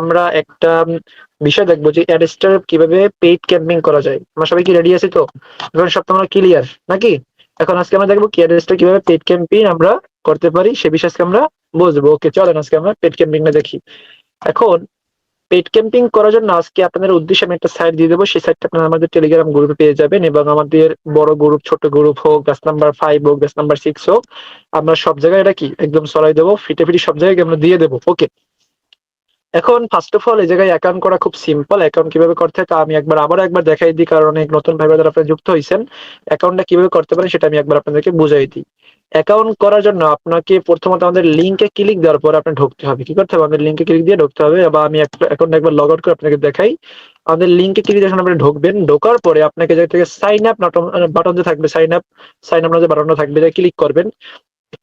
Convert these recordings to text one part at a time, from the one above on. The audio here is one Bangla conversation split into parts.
আমরা একটা বিষয় দেখবো যে অ্যাডস্টার কিভাবে পেইড ক্যাম্পিং করা যায়। আমরা সবাই কি রেডি আছি তো? এখন সব তোমরা ক্লিয়ার নাকি? এখন আজকে আমরা দেখবো কি অ্যাডস্টার কিভাবে পেইড ক্যাম্পিং আমরা করতে পারি সে বিষয়ে আজকে আমরা বুঝবো। ওকে, চলেন আজকে আমরা পেইড ক্যাম্পিংটা দেখি। এখন পেইড ক্যাম্পিং করার জন্য আজকে আপনাদের উদ্দেশ্যে আমি একটা সাইট দিয়ে দেবো। সেই সাইটটা আপনারা আমাদের টেলিগ্রাম গ্রুপে পেয়ে যাবেন, এবং আমাদের বড় গ্রুপ, ছোট গ্রুপ হোক, ব্যাচ নাম্বার 5 হোক, ব্যাচ নাম্বার 6 হোক, আমরা সব জায়গায় এটা কি একদম ছড়াই দেবো, ফিটে ফিটি সব জায়গায় আমরা দিয়ে দেবো। ওকে, এখন ফার্স্ট অফ অল এই জায়গায় অ্যাকাউন্ট করা খুব সিম্পল। অ্যাকাউন্ট কিভাবে করতে হয় তা আমি আবারও একবার দেখাই দিই, কারণ অনেক নতুন ভাই যারা আপনারা যুক্ত হয়েছেন, অ্যাকাউন্টটা কিভাবে করতে পারেন সেটা আমি একবার আপনাদেরকে বুঝাই দিই। অ্যাকাউন্ট করার জন্য আপনাকে প্রথমত আমাদের লিঙ্কে ক্লিক দেওয়ার পর আপনি ঢুকতে হবে। কি করতে হবে? আমাদের লিঙ্কে ক্লিক দিয়ে ঢুকতে হবে, বা আমি অ্যাকাউন্ট একবার লগ আউট করে আপনাকে দেখাই। আমাদের লিঙ্কে ক্লিক দিয়ে যখন আপনি ঢুকবেন, ঢোকার পরে আপনাকে যে থেকে সাইন আপ বাটন যে থাকবে, সাইন আপ যে বাটনটা থাকবে, ক্লিক করবেন।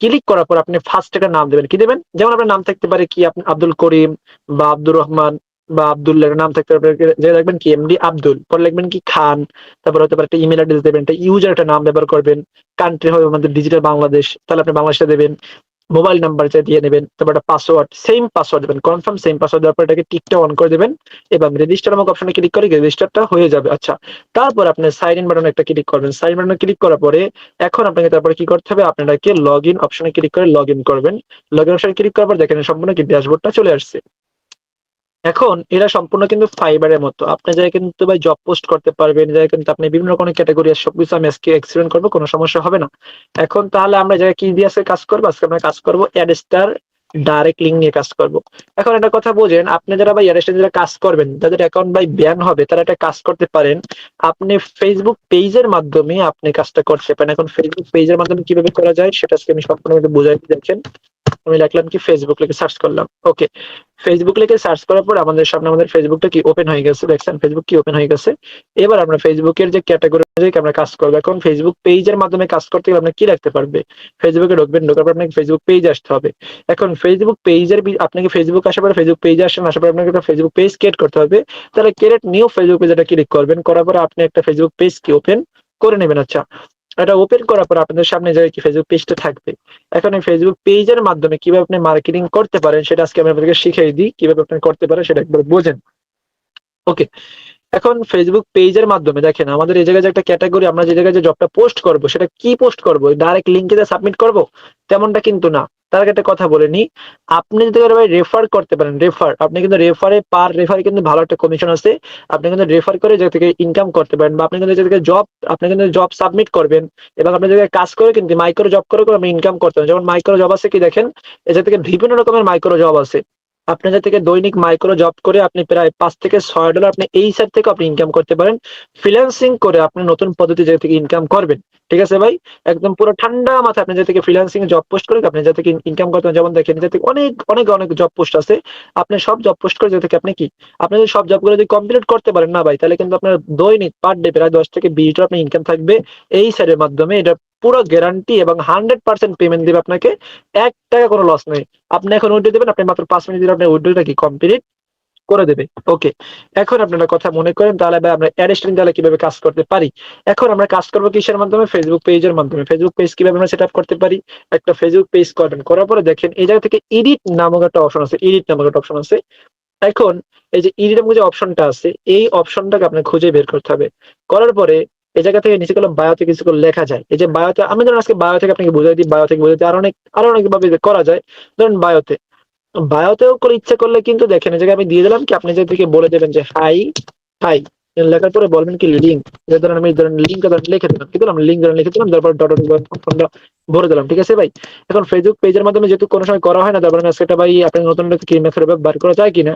ক্লিক করার পর আপনি ফার্স্ট একটা নাম দেবেন। কি দেবেন? যেমন আপনার নাম থাকতে পারে কি আপনি আব্দুল করিম বা আব্দুর রহমান বা আব্দুল্লাহ, নাম থাকতে পারে। যে লিখবেন কি এমডি আব্দুল, পরে লিখবেন কি খান, তারপর হতে পারে একটা ইমেল অ্যাড্রেস দেবেন, একটা ইউজার একটা নাম ব্যবহার করবেন। কান্ট্রি হবে আমাদের ডিজিটাল বাংলাদেশ, তাহলে আপনি বাংলাদেশে দেবেন। মোবাইল নাম্বার যা দিয়ে নেবেন, তারপর একটা পাসওয়ার্ড, সেম পাসওয়ার্ড দেবেন, কনফার্ম সেম পাসওয়ার্ড দেওয়ার পর এটাকে টিকটা অন করে দেবেন, এবং রেজিস্টার নামক অপশনে ক্লিক করে রেজিস্টারটা হয়ে যাবে। আচ্ছা, তারপর আপনি সাইন ইন বাটনে একটা ক্লিক করবেন। সাইন বাটনে ক্লিক করার পরে এখন আপনাকে তারপরে কি করতে হবে? আপনাকে লগ ইন অপশনে ক্লিক করে লগ ইন করবেন। লগ ইন অপশনে ক্লিক করার পর দেখেন সম্পূর্ণ কি ড্যাশবোর্ডটা চলে আসছে। এখন এরা সম্পূর্ণ কিন্তু ফাইবারের মতো, আপনি যারা কিন্তু ভাই জব পোস্ট করতে পারবেন, যারা কিন্তু আপনি বিভিন্ন রকমের ক্যাটাগরি আছে, সবকিছু আমি আজকে এক্সপ্লেন করবো, কোনো সমস্যা হবে না। এখন তাহলে আমরা যারা কি দিয়ে আজকে কাজ করবো? আজকে আমরা কাজ করবো অ্যাডস্টার ডাইরেক্ট লিঙ্ক নিয়ে কাজ করব। এখন একটা কথা বোঝেন, আপনি যারা ভাই অ্যাডস্টার যারা কাজ করবেন, যাদের অ্যাকাউন্ট ভাই ব্যান হবে, তারা একটা কাজ করতে পারেন। আপনি ফেসবুক পেজের মাধ্যমে আপনি কাজটা করতে পারেন। এখন ফেসবুক পেজের মাধ্যমে কিভাবে করা যায় সেটা আজকে আমি সম্পূর্ণভাবে বুঝাই দেখেন। আমি লিখলাম কি ফেসবুক লিখে সার্চ করলাম। ওকে, ফেসবুক লিখে সার্চ করার পর আমাদের সামনে আমাদের ফেসবুকটা কি ওপেন হয়ে গেছে। দেখছেন ফেসবুক কি ওপেন হয়ে গেছে। এবার আমরা ফেসবুকের যে ক্যাটাগরি অনুযায়ী আমরা কাজ করবো। এখন ফেসবুক পেজের মাধ্যমে কাজ করতে গেলে আপনার কি রাখতে পারবে? ফেসবুকে ঢুকবেন, ঢোকার পর আপনাকে ফেসবুক পেজ আসতে হবে। এখন ফেসবুক পেজের আপনাকে ফেসবুক আসার পরে ফেসবুক পেজে আসেন, আসার পর আপনাকে একটা ফেসবুক পেজ ক্রিয়েট করতে হবে। তাহলে ক্রিয়েট নিউ ফেসবুক পেজ এটা ক্লিক করবেন, করার পর আপনি একটা ফেসবুক পেজ কি ওপেন করে নেবেন। আচ্ছা, এটা ওপেন করার পর আপনাদের সামনে যে কি ফেসবুক পেজটা থাকবে। এখন এই ফেসবুক পেজের মাধ্যমে কিভাবে আপনি মার্কেটিং করতে পারেন সেটা আজকে আমি আপনাদেরকে শিখিয়ে দিই, কিভাবে আপনি করতে পারেন সেটা একবার বোঝেন। ওকে, এখন ফেসবুক পেজের মাধ্যমে দেখেন আমাদের এই জায়গায় যে একটা ক্যাটাগরি, আমরা যে জায়গায় যে জবটা পোস্ট করব সেটা কি পোস্ট করব? ডাইরেক্ট লিংকে যে সাবমিট করব তেমনটা কিন্তু না। তার আগে একটা কথা বলে নি, আপনি যদি ভাই রেফার করতে পারেন, রেফার আপনি কিন্তু রেফারে পার রেফারে কিন্তু ভালো একটা কমিশন আছে। আপনি কিন্তু রেফার করে যে থেকে ইনকাম করতে পারেন, বা আপনি কিন্তু যে থেকে জব, আপনি কিন্তু জব সাবমিট করবেন এবং আপনি জায়গায় কাজ করে কিন্তু মাইক্রো জব করে করে আপনি ইনকাম করতে পারেন। যেমন মাইক্রো জব আছে কি দেখেন, এ থেকে বিভিন্ন রকমের মাইক্রো জব আছে। আপনাদের থেকে দৈনিক মাইক্রো জব করে আপনি প্রায় $5 থেকে $6 আপনি এই সাইড থেকে আপনি ইনকাম করতে পারেন। ফ্রিল্যান্সিং করে আপনি নতুন পদ্ধতি যে থেকে ইনকাম করবেন। ঠিক আছে ভাই, একদম পুরো ঠান্ডা মাথায় আপনি যে থেকে ফ্রিল্যান্সিং জব পোস্ট করে আপনি যে থেকে ইনকাম করতে পারেন। যেমন দেখেন যে থেকে অনেক অনেক অনেক জব পোস্ট আছে, আপনি সব জব পোস্ট করে যে থেকে আপনি কি, আপনি যদি সব জবগুলো যদি কমপ্লিট করতে পারেন না ভাই, তাহলে কিন্তু আপনার দৈনিক পার ডে প্রায় $10 থেকে $20 আপনি ইনকাম থাকবে এই সাইডের মাধ্যমে। এটা পুরো গ্যারান্টি এবং 100% পেমেন্ট দিবে আপনাকে, $1 কোনো লস নেই। আপনি এখন উইথড্র দেবেন, আপনি মাত্র 5 মিনিট দিলে আপনার উইথড্রটা কি কমপ্লিট করে দেবে। ওকে, এখন আপনারা কথা মনে করেন তাহলে ভাই আমরা অ্যাডস্টার তাহলে কিভাবে কাজ করতে পারি। এখন আমরা কাজ করবো কিসের মাধ্যমে? ফেসবুক পেজের মাধ্যমে। ফেসবুক পেজ কিভাবে আমরা সেট আপ করতে পারি? একটা ফেসবুক পেজ করবেন, করার পরে দেখেন এই জায়গা থেকে এডিট নামক একটা অপশন আছে, এডিট নামক একটা অপশন আছে। এখন এই যে এডিট নামক যে অপশনটা আছে, এই অপশনটাকে আপনাকে খুঁজে বের করতে হবে। করার পরে এই জায়গা থেকে নিচে গেলাম বায়োতে কিছু করে লেখা যায়। এই যে বায়োতে, আমি ধরুন আজকে বায়ো থেকে আপনাকে বুঝাই দিই, বায়ো থেকে বুঝাই দিই, আরো অনেক ভাবে করা যায়। ধরুন বায়োতেও করে ইচ্ছা করলে কিন্তু দেখেন এই জায়গায় আমি দিয়ে দিলাম কি, আপনি যে থেকে বলে দেবেন যে হাই হাই, লেখার পরে বলবেন কি লিঙ্ক। ধরেন আমি ধরেন লিঙ্ক লিখে দিলাম, কি দিলাম লিঙ্ক ধরেন লিখে দিলাম, তারপর ডট ভরে দিলাম। ঠিক আছে ভাই, এখন ফেসবুক পেজের মাধ্যমে যেহেতু কোনো সময় করা হয় না, তারপরে সেটা ভাই আপনি নতুন কি মেথড বার করা যায় কিনা।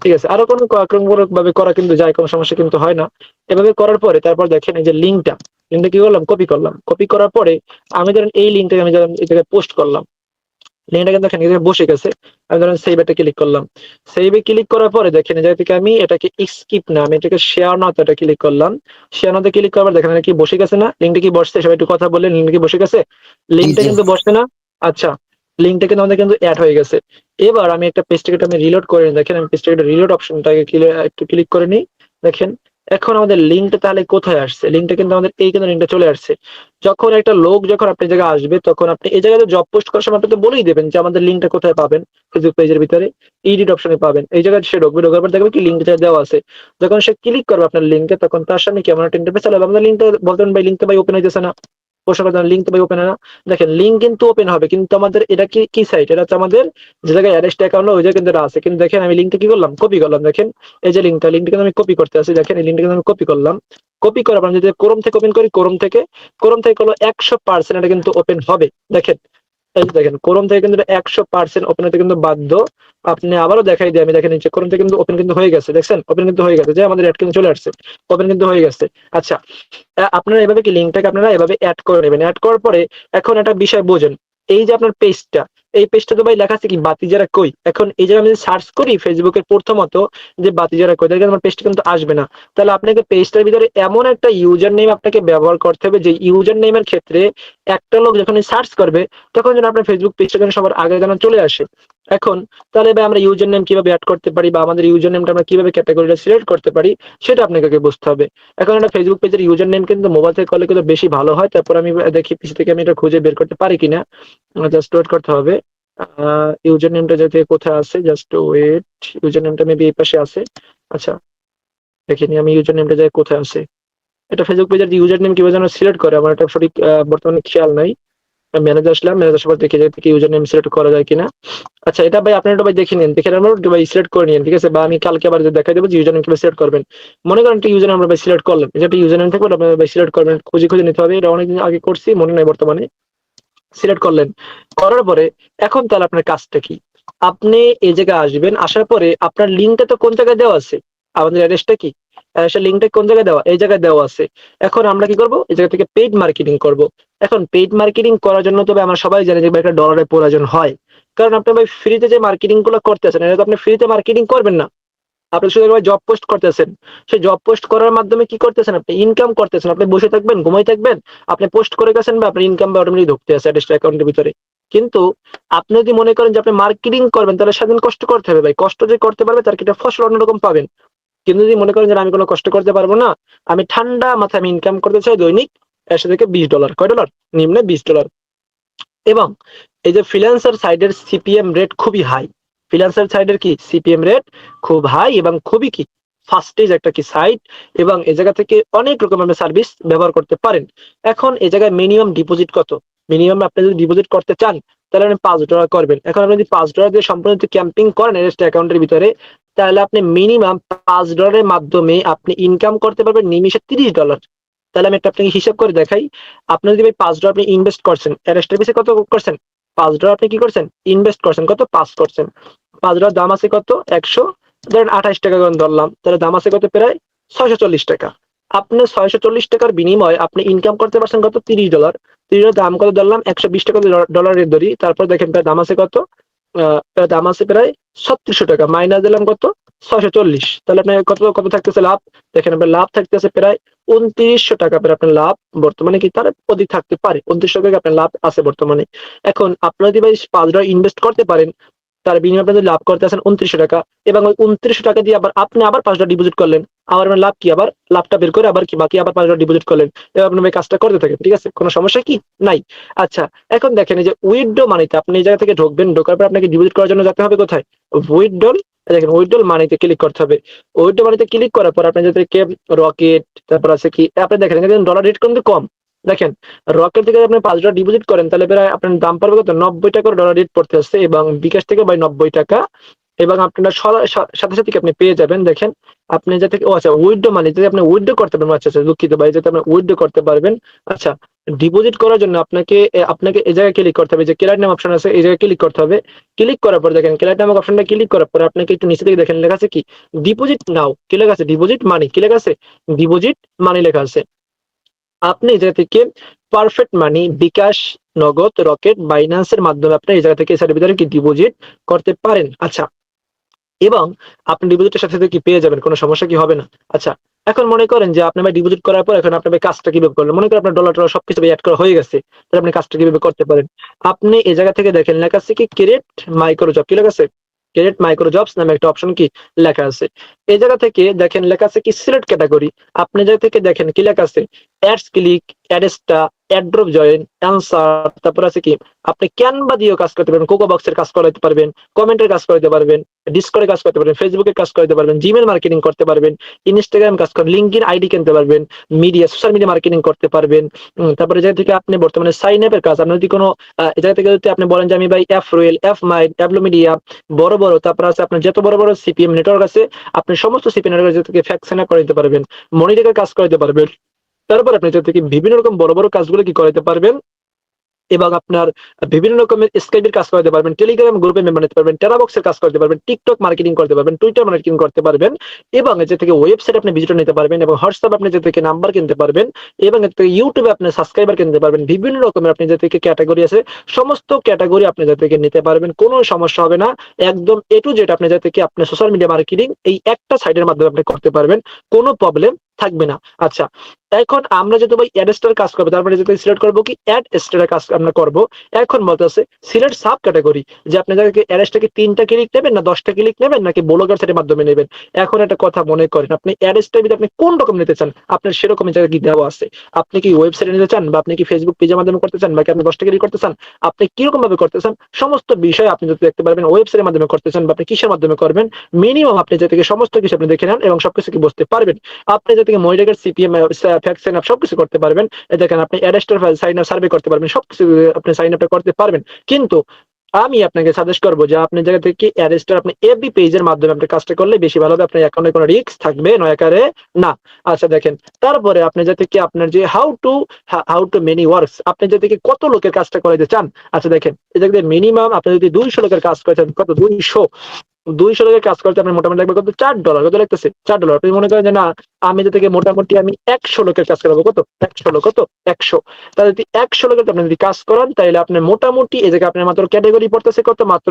ঠিক আছে, আরো কোনো আক্রমণমূলক ভাবে করা কিন্তু যায়, কোনো সমস্যা কিন্তু হয় না। এভাবে করার পরে তারপর দেখেন এই যে লিঙ্কটা কি করলাম, কপি করলাম। কপি করার পরে আমি ধরেন এই লিঙ্কটাকে আমি ধরেন এই জায়গায় পোস্ট করলাম। লিঙ্কটা কিন্তু দেখেন এখানে বসে গেছে। আমি ধরেন সেভ এটা ক্লিক করলাম। সেভে ক্লিক করার পরে দেখেন এই জায়গা থেকে আমি এটাকে স্কিপ না, আমি এটাকে শেয়ার নাও এটা ক্লিক করলাম। শেয়ার নাওতে ক্লিক করার পর দেখেন এটা কি বসে গেছে না? লিঙ্কটা কি বসছে? সবাই একটু কথা বললেন, লিঙ্কটা কি বসে গেছে? জি লিঙ্কটা জি কিন্তু বসছে না। আচ্ছা, লিঙ্কটা কিন্তু আমাদের কিন্তু অ্যাড হয়ে গেছে। এবার আমি একটা পেজটাকে আমি রিলোড করে নিই। দেখেন আমি পেজটাকে রিলোড অপশনটাকে একটু ক্লিক করে নিই। দেখেন এখন আমাদের লিঙ্কটা তাহলে কোথায় আসছে? লিঙ্কটা কিন্তু আমাদের এইখানে লিঙ্কটা চলে আসছে। যখন একটা লোক যখন আপনার জায়গায় আসবে তখন আপনি এই জায়গায় জব পোস্ট করার সময় আপনি তো বলেই দেবেন যে আমাদের লিঙ্কটা কোথায় পাবেন। ফেসবুক পেজের ভিতরে এডিট অপশনে পাবেন। এই জায়গায় সে ঢুকবে, ঢোকার পর দেখবে কি লিঙ্কটা দেওয়া আছে। যখন সে ক্লিক করবে আপনার লিঙ্কে তখন তার সামনে কেমন একটা ইন্টারফেস চলে আসবে। আমাদের লিঙ্কটা বলতেন ভাই লিঙ্কটা ভাই ওপেন হইতেছে না। প্রশ্ন করতেন লিঙ্ক তো ভাই ওপেন হয় না। দেখেন লিঙ্ক কিন্তু ওপেন হবে কিন্তু আমাদের এটা কি সাইট? এটা হচ্ছে আমাদের যে জায়গায় অ্যারেস্ট অ্যাকাউন্ট ওই জায়গায় কিন্তু এটা আছে। কিন্তু দেখেন আমি লিঙ্কটা কি করলাম? কপি করলাম। দেখেন এই যে লিঙ্কটা কিন্তু আমি কপি করতে আছি। দেখেন এই লিঙ্কটা কিন্তু আমি কপি করলাম। কপি করার পর যদি ক্রোম থেকে ওপেন করি, ক্রোম থেকে হলো 100% এটা কিন্তু ওপেন হবে। দেখেন এই যে দেখেন ক্রোম থেকে কিন্তু 100% ওপেন হতে কিন্তু বাধ্য। আপনি আবারও দেখাই দিই আমি, দেখেন নিচে ক্রোম থেকে কিন্তু ওপেন কিন্তু হয়ে গেছে। দেখছেন ওপেন কিন্তু হয়ে গেছে, যে আমাদের অ্যাড কিন্তু চলে আসছে, ওপেন কিন্তু হয়ে গেছে। আচ্ছা, আপনারা এভাবে কি লিঙ্কটাকে আপনারা এভাবে অ্যাড করে নেবেন। অ্যাড করার পরে এখন একটা বিষয় বোঝেন, এই যে আপনার পেজটা, এই পেজটা তো ভাই লেখা আছে কি বাতিজারা কই। এখন এই জায়গায় আমি যদি সার্চ করি ফেসবুকের প্রথমত যে বাতিজারা কই, তাহলে আমার পেজটা কিন্তু আসবে না। তাহলে আপনাকে পেজটার ভিতরে এমন একটা ইউজার নেম আপনাকে ব্যবহার করতে হবে যে ইউজার নেমের ক্ষেত্রে একটা লোক যখন সার্চ করবে তখন যেন আপনার ফেসবুক পেজটা যেন সবার আগে যেন চলে আসে। এখন তাহলে ভাই আমরা ইউজার নেম কিভাবে অ্যাড করতে পারি বা আমাদের ইউজার নেমটা আমরা কিভাবে ক্যাটাগরিটা সিলেক্ট করতে পারি সেটা আপনাকে আগে বুঝতে হবে। এখন একটা ফেসবুক পেজের ইউজার নেম কিন্তু মোবাইল থেকে করলে কিন্তু বেশি ভালো হয়। তারপর আমি দেখি পিছু থেকে আমি এটা খুঁজে বের করতে পারি কিনা। জাস্ট ওয়েট করতে হবে। ইউজার নেমটা যাতে কোথায় আছে, জাস্ট ওয়েট। ইউজার নেমটা মেবি এই পাশে আছে। আচ্ছা, দেখিনি আমি ইউজার নেমটা যায় কোথায় আছে। এটা ফেসবুক পেজের ইউজার নেম কিভাবে যেন সিলেক্ট করে আমার এটা সঠিক বর্তমানে খেয়াল নাই। ম্যানেজ আসলাম, ম্যানেজ আসার পর দেখে যাই কি ইউজার নেম সিলেক্ট করা যায় কিনা। আচ্ছা, এটা ভাই আপনারা ভাই দেখে নিন, দেখে নেওয়ার পর ভাই সিলেক্ট করে নিন, ঠিক আছে? বা আমি কালকে আবার দেখাই দেবো যে ইউজার নেম কিভাবে সিলেক্ট করবেন। মনে করেন একটা ইউজার নেম আমরা ভাই সিলেক্ট করলাম, এটা একটা ইউজার নেম থাকবে আপনারা ভাই সিলেক্ট করবেন, খুঁজে খুঁজে নিতে হবে। এটা অনেকদিন আগে করছি, মনে নাই বর্তমানে। সিলেক্ট করলেন, করার পরে এখন তাহলে আপনার কাজটা কি? আপনি এই জায়গায় আসবেন, আসার পরে আপনার লিঙ্কটা তো কোন জায়গায় দেওয়া আছে, আমাদের অ্যাড্রেসটা কি, অ্যাড্রেসের লিঙ্কটা কোন জায়গায় দেওয়া, এই জায়গায় দেওয়া আছে। এখন আমরা কি করব, এই জায়গা থেকে পেইড মার্কেটিং করব। এখন পেইড মার্কেটিং করার জন্য তবে আমরা সবাই জানি যে একটা ডলারের প্রয়োজন হয়। কারণ আপনি ভাই ফ্রিতে যে মার্কেটিং গুলো করতেছেন এটা তো আপনি ফ্রিতে মার্কেটিং করবেন না। আপনি শুধু জব পোস্ট করতেছেন, সেই জব পোস্ট করার মাধ্যমে কি করতেছেন, আপনি ইনকাম করতেছেন। আপনি বসে থাকবেন, ঘুমাই থাকবেন, আপনি পোস্ট করে গেছেন বা আপনার ইনকাম বা অটোমেটিক ঢুকতে আছে অ্যাকাউন্টের ভিতরে। কিন্তু আপনি যদি মনে করেন যে আপনি মার্কেটিং করবেন তাহলে সারাদিন কষ্ট করতে হবে ভাই। কষ্ট যে করতে পারবে তার কি একটা ফসল অন্যরকম পাবেন। কিন্তু যদি মনে করেন যে আমি কোনো কষ্ট করতে পারবো না, আমি ঠান্ডা মাথায় আমি ইনকাম করতে চাই দৈনিক 100 থেকে $20, কয় ডলার, নিম্নে $20। এবং এই যে ফ্রিল্যান্সার সাইডের সিপিএম রেট খুবই হাই। ফ্রিল্যান্সার সাইডের কি সিপিএম রেট খুব হাই এবং খুবই কি ফাস্টেজ একটা কি সাইট। এবং এই জায়গা থেকে অনেক রকমের সার্ভিস ব্যবহার করতে পারেন। এখন এই জায়গায় মিনিমাম ডিপোজিট কত? মিনিমাম আপনি যদি ডিপোজিট করতে চান তাহলে আপনি $5 করবেন। এখন আপনি যদি $5 দিয়ে সম্পূর্ণ ক্যাম্পিং করেন রেস্ট অ্যাকাউন্টের ভিতরে, তাহলে আপনি মিনিমাম $5 মাধ্যমে আপনি ইনকাম করতে পারবেন নিমিশে $30। তাহলে আমি একটা আপনাকে হিসাব করে দেখাই। আপনি যদি ভাই $5 আপনি ইনভেস্ট করছেন, অ্যারেস্টের পিছে কত করছেন? $5 আপনি কি করছেন? ইনভেস্ট করছেন কত? 5 করছেন। $5 দাম আছে কত? 100, ধরেন ৳28 করে ধরলাম। তাহলে দাম আছে কত? প্রায় ৳640। আপনি ৳640 বিনিময়ে আপনি ইনকাম করতে পারছেন কত? $30। 30 দাম কত ধরলাম? $120 ডলার রেট ধরি। তারপর দেখেন প্রায় দাম আছে কত? দাম আছে প্রায় ৳3600, মাইনাস দিলাম কত? 640। তাহলে আপনার কত কত থাকতেছে লাভ? দেখেন আপনার লাভ থাকতেছে প্রায় $2900 আপনার লাভ বর্তমানে কি তার অধিক থাকতে পারে। $2900 আপনার লাভ আছে বর্তমানে। এখন আপনারা যদি ভাই $5 ইনভেস্ট করতে পারেন, তার বিনিময়ে আপনি যদি লাভ করতে আছেন $2900, এবং ওই $2900 দিয়ে আবার আপনি আবার $5 ডিপোজিট করলেন, আবার আপনার লাভ কি, আবার লাভটা বের করে আবার কি বাকি আবার $5 ডিপোজিট করলেন। এবার আপনি ভাই কাজটা করতে থাকেন, ঠিক আছে? কোনো সমস্যা কি নাই? আচ্ছা, এখন দেখেন এই যে উইথড্র মানিতে আপনি এই জায়গা থেকে ঢুকবেন, ঢোকার পর আপনাকে ডিপোজিট করার জন্য যেতে হবে কোথায়? উইথড্রল। দেখেন উইথড্রল মানিতে ক্লিক করতে হবে। উইথড্রল মানিতে ক্লিক করার পর আপনি যাদেরকে রকেট, তারপর আছে কি আপনি দেখেন এখানে ডলার রেট কিন্তু কম। দেখেন রকেট থেকে আপনি $5 ডিপোজিট করেন তাহলে প্রায় আপনার দাম পড়বে কত? $90 করে ডলার রেট পড়তে আসছে, এবং বিকাশ থেকে ভাই $90। এবং আপনারা সাথে সাথে কি আপনি পেয়ে যাবেন। দেখেন আপনি যাতে ও আচ্ছা উইথড্র মানি যদি আপনি উইথড্র করতে পারবেন, আচ্ছা আচ্ছা দুঃখিত ভাই, যাতে আপনি উইথড্র করতে পারবেন। আচ্ছা, ডিপোজিট করার জন্য আপনাকে আপনাকে এই জায়গায় ক্লিক করতে হবে, যে ক্যালার নাম অপশন আছে এই জায়গায় ক্লিক করতে হবে। ক্লিক করার পর দেখেন ক্যালার নামক অপশনটা ক্লিক করার পর আপনাকে একটু নিচে দিকে দেখেন লেখা আছে কি ডিপোজিট নাও, কি লেখা আছে? ডিপোজিট মানি, কি লেখা আছে? ডিপোজিট মানি লেখা আছে। আপনি এই জায়গা থেকে পারফেক্ট মানি, বিকাশ, নগদ, রকেট, বাইন্যান্সের মাধ্যমে আপনি এই জায়গা থেকে এর ভিতরে কি ডিপোজিট করতে পারেন। আচ্ছা, এবং আপনি ডিপোজিটের সাথে সাথে কি পেয়ে যাবেন, কোনো সমস্যা কি হবে না। আচ্ছা, এখন মনে করেন যে আপনি ভাই ডিপোজিট করার পর এখন আপনি ভাই কাজটা কিভাবে করলেন, মনে করেন আপনার ডলার টলার সবকিছু অ্যাড করা হয়ে গেছে, তাহলে আপনি কাজটা কিভাবে করতে পারেন। আপনি এই জায়গা থেকে দেখেন লেখা আছে কি ক্রিয়েট মাইক্রো জব, কি লেখা আছে? ক্রিয়েট মাইক্রো জবস নামে একটা অপশন কি লেখা আছে। এই জায়গা থেকে দেখেন লেখা আছে কি সিলেক্ট ক্যাটাগরি। আপনি জায়গা থেকে দেখেন কি লেখা আছে অ্যাডস ক্লিক, অ্যাডস্টা, অ্যাড্রপ জয়েন, অ্যান্সার, তারপর আছে কি আপনি ক্যানভা দিয়েও কাজ করতে পারবেন, কোকো বক্সের কাজ করাতে পারবেন, কমেন্টের কাজ করতে পারবেন, ডিসকর্ডে কাজ করতে পারবেন, ফেসবুকে কাজ করতে পারবেন, জিমেল মার্কেটিং করতে পারবেন, ইনস্টাগ্রাম কাজ করেন, লিঙ্কডইন আইডি কিনতে পারবেন, মিডিয়া সোশ্যাল মিডিয়া মার্কেটিং করতে পারবেন। তারপরে জায়গা থেকে আপনি বর্তমানে সাইন আপের কাজ, আপনি যদি কোনো এই জায়গা থেকে যদি আপনি বলেন যে আমি ভাই এফ রোয়েল, এফ মাইট, অ্যাবলো মিডিয়া বড় বড়, তারপর আছে আপনার যত বড় বড় সিপিএম নেটওয়ার্ক আছে আপনি সমস্ত সিপিএম নেটওয়ার্ক থেকে ফ্যাক্সেনা করে দিতে পারবেন, মনিটরের কাজ করে দিতে পারবেন। তারপর আপনি জায়গা থেকে বিভিন্ন রকম বড় বড় কাজগুলো কি করাতে পারবেন এবং আপনার বিভিন্ন রকমের স্কাইপের কাজ করতে পারবেন, টেলিগ্রাম গ্রুপে মেম্বার নিতে পারবেন, টেরাবক্সের কাজ করতে পারবেন, টিকটক মার্কেটিং করতে পারবেন, টুইটার মার্কেটিং করতে পারবেন এবং এর থেকে ওয়েবসাইট আপনি ভিজিটর নিতে পারবেন এবং হোয়াটসঅ্যাপ আপনি যে থেকে নাম্বার কিনতে পারবেন এবং এর থেকে ইউটিউবে আপনি সাবস্ক্রাইবার কিনতে পারবেন। বিভিন্ন রকমের আপনি যে থেকে ক্যাটাগরি আছে সমস্ত ক্যাটাগরি আপনি যে থেকে নিতে পারবেন, কোনো সমস্যা হবে না। একদম এ টু জেড আপনি যে থেকে আপনি সোশ্যাল মিডিয়া মার্কেটিং এই একটা সাইটের মাধ্যমে আপনি করতে পারবেন, কোনো প্রবলেম থাকবে না। আচ্ছা, এখন আমরা যেহেতু ভাই অ্যাড স্টার কাজ করবো, তারপরে যেহেতু সিলেক্ট করবো কি অ্যাড স্টারের কাজ আমরা করবো। এখন বলতেছে সিলেক্ট সাব ক্যাটাগরি, যে আপনি যাকে অ্যাড স্টারকে 3টা ক্লিক নেবেন না 10টা ক্লিক নেবেন নাকি ব্লগার সাইটের মাধ্যমে নেবেন। এখন একটা কথা মনে করেন, আপনি অ্যাড স্টার আপনি কোন রকম নিতে চান, আপনার সেরকম জায়গায় কি দেওয়া আছে। আপনি কি ওয়েবসাইটে নিতে চান বা আপনি কি ফেসবুক পেজের মাধ্যমে করতে চান নাকি আপনি 10টা ক্লিক করতে চান, আপনি কিরকম ভাবে করতে চান, সমস্ত বিষয় আপনি যদি দেখতে পারবেন। ওয়েবসাইটের মাধ্যমে করতে চান বা আপনি কিসের মাধ্যমে করবেন, মিনিমাম আপনি যে থেকে সমস্ত কিছু আপনি দেখে নেন এবং সবকিছু কি বুঝতে পারবেন। আপনি যে থেকে মনিটরের সিপিএম ফ্যাক্সেন আপ সবকিছু করতে পারবেন। দেখেন আপনি অ্যাডস্টার সাইন আপ সার্ভে করতে পারবেন, সবকিছু আপনি সাইন আপটা করতে পারবেন। কিন্তু আমি আপনাকে সাজেস্ট করবো যে আপনি জায়গা থেকে অ্যাডস্টার আপনি এফবি পেজের মাধ্যমে আপনি কাজটা করলে বেশি ভালো হবে, আপনার অ্যাকাউন্টে কোনো রিস্ক থাকবে নয়াকারে না। আচ্ছা দেখেন, তারপরে আপনি যে থেকে আপনার যে হাউ টু মেনি ওয়ার্কস, আপনি যে থেকে কত লোকের কাজটা করাইতে চান। আচ্ছা দেখেন, এই জায়গাতে মিনিমাম আপনি যদি 200 লোকের কাজ করেছেন, কত 200 লোকের কাজ করতে আপনার মোটামুটি লাগবে কত $4, কত লাগতেছে $4। আপনি মনে করেন যে না আমি যে থেকে মোটামুটি আমি 100 লোকের কাজ করাবো, কত 100 লোক, কত 100। তাহলে যদি 100 লোকের আপনি যদি কাজ করান তাহলে আপনার মোটামুটি এই জায়গায় আপনার মাত্র ক্যাটাগরি পড়তেছে কত, মাত্র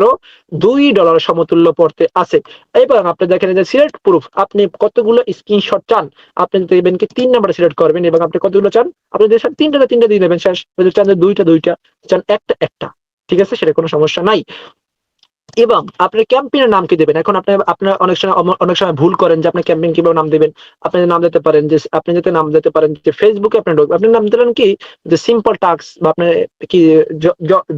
$2 সমতুল্য পড়তে আছে। এবার আপনি দেখেন যে সিলেক্ট প্রুফ, আপনি কতগুলো স্ক্রিনশট চান, আপনি দেখবেন কি 3 নাম্বারে সিলেক্ট করবেন এবং আপনি কতগুলো চান, আপনি যদি চান তিনটা দিয়ে নেবেন শেষ, যদি চান যে দুইটা চান একটা, ঠিক আছে, সেটা কোনো সমস্যা নাই। এবং আপনার ক্যাম্পেইনের নাম কি দেবেন। এখন আপনার অনেক সময় ভুল করেন যে আপনি ক্যাম্পেইন কিভাবে নাম দিবেন। আপনি নাম দিতে পারেন যে আপনি যাতে নাম দিতে পারেন যে ফেসবুকে আপনি নাম দিলেন কি যে সিম্পল টাস্ক বা আপনি কি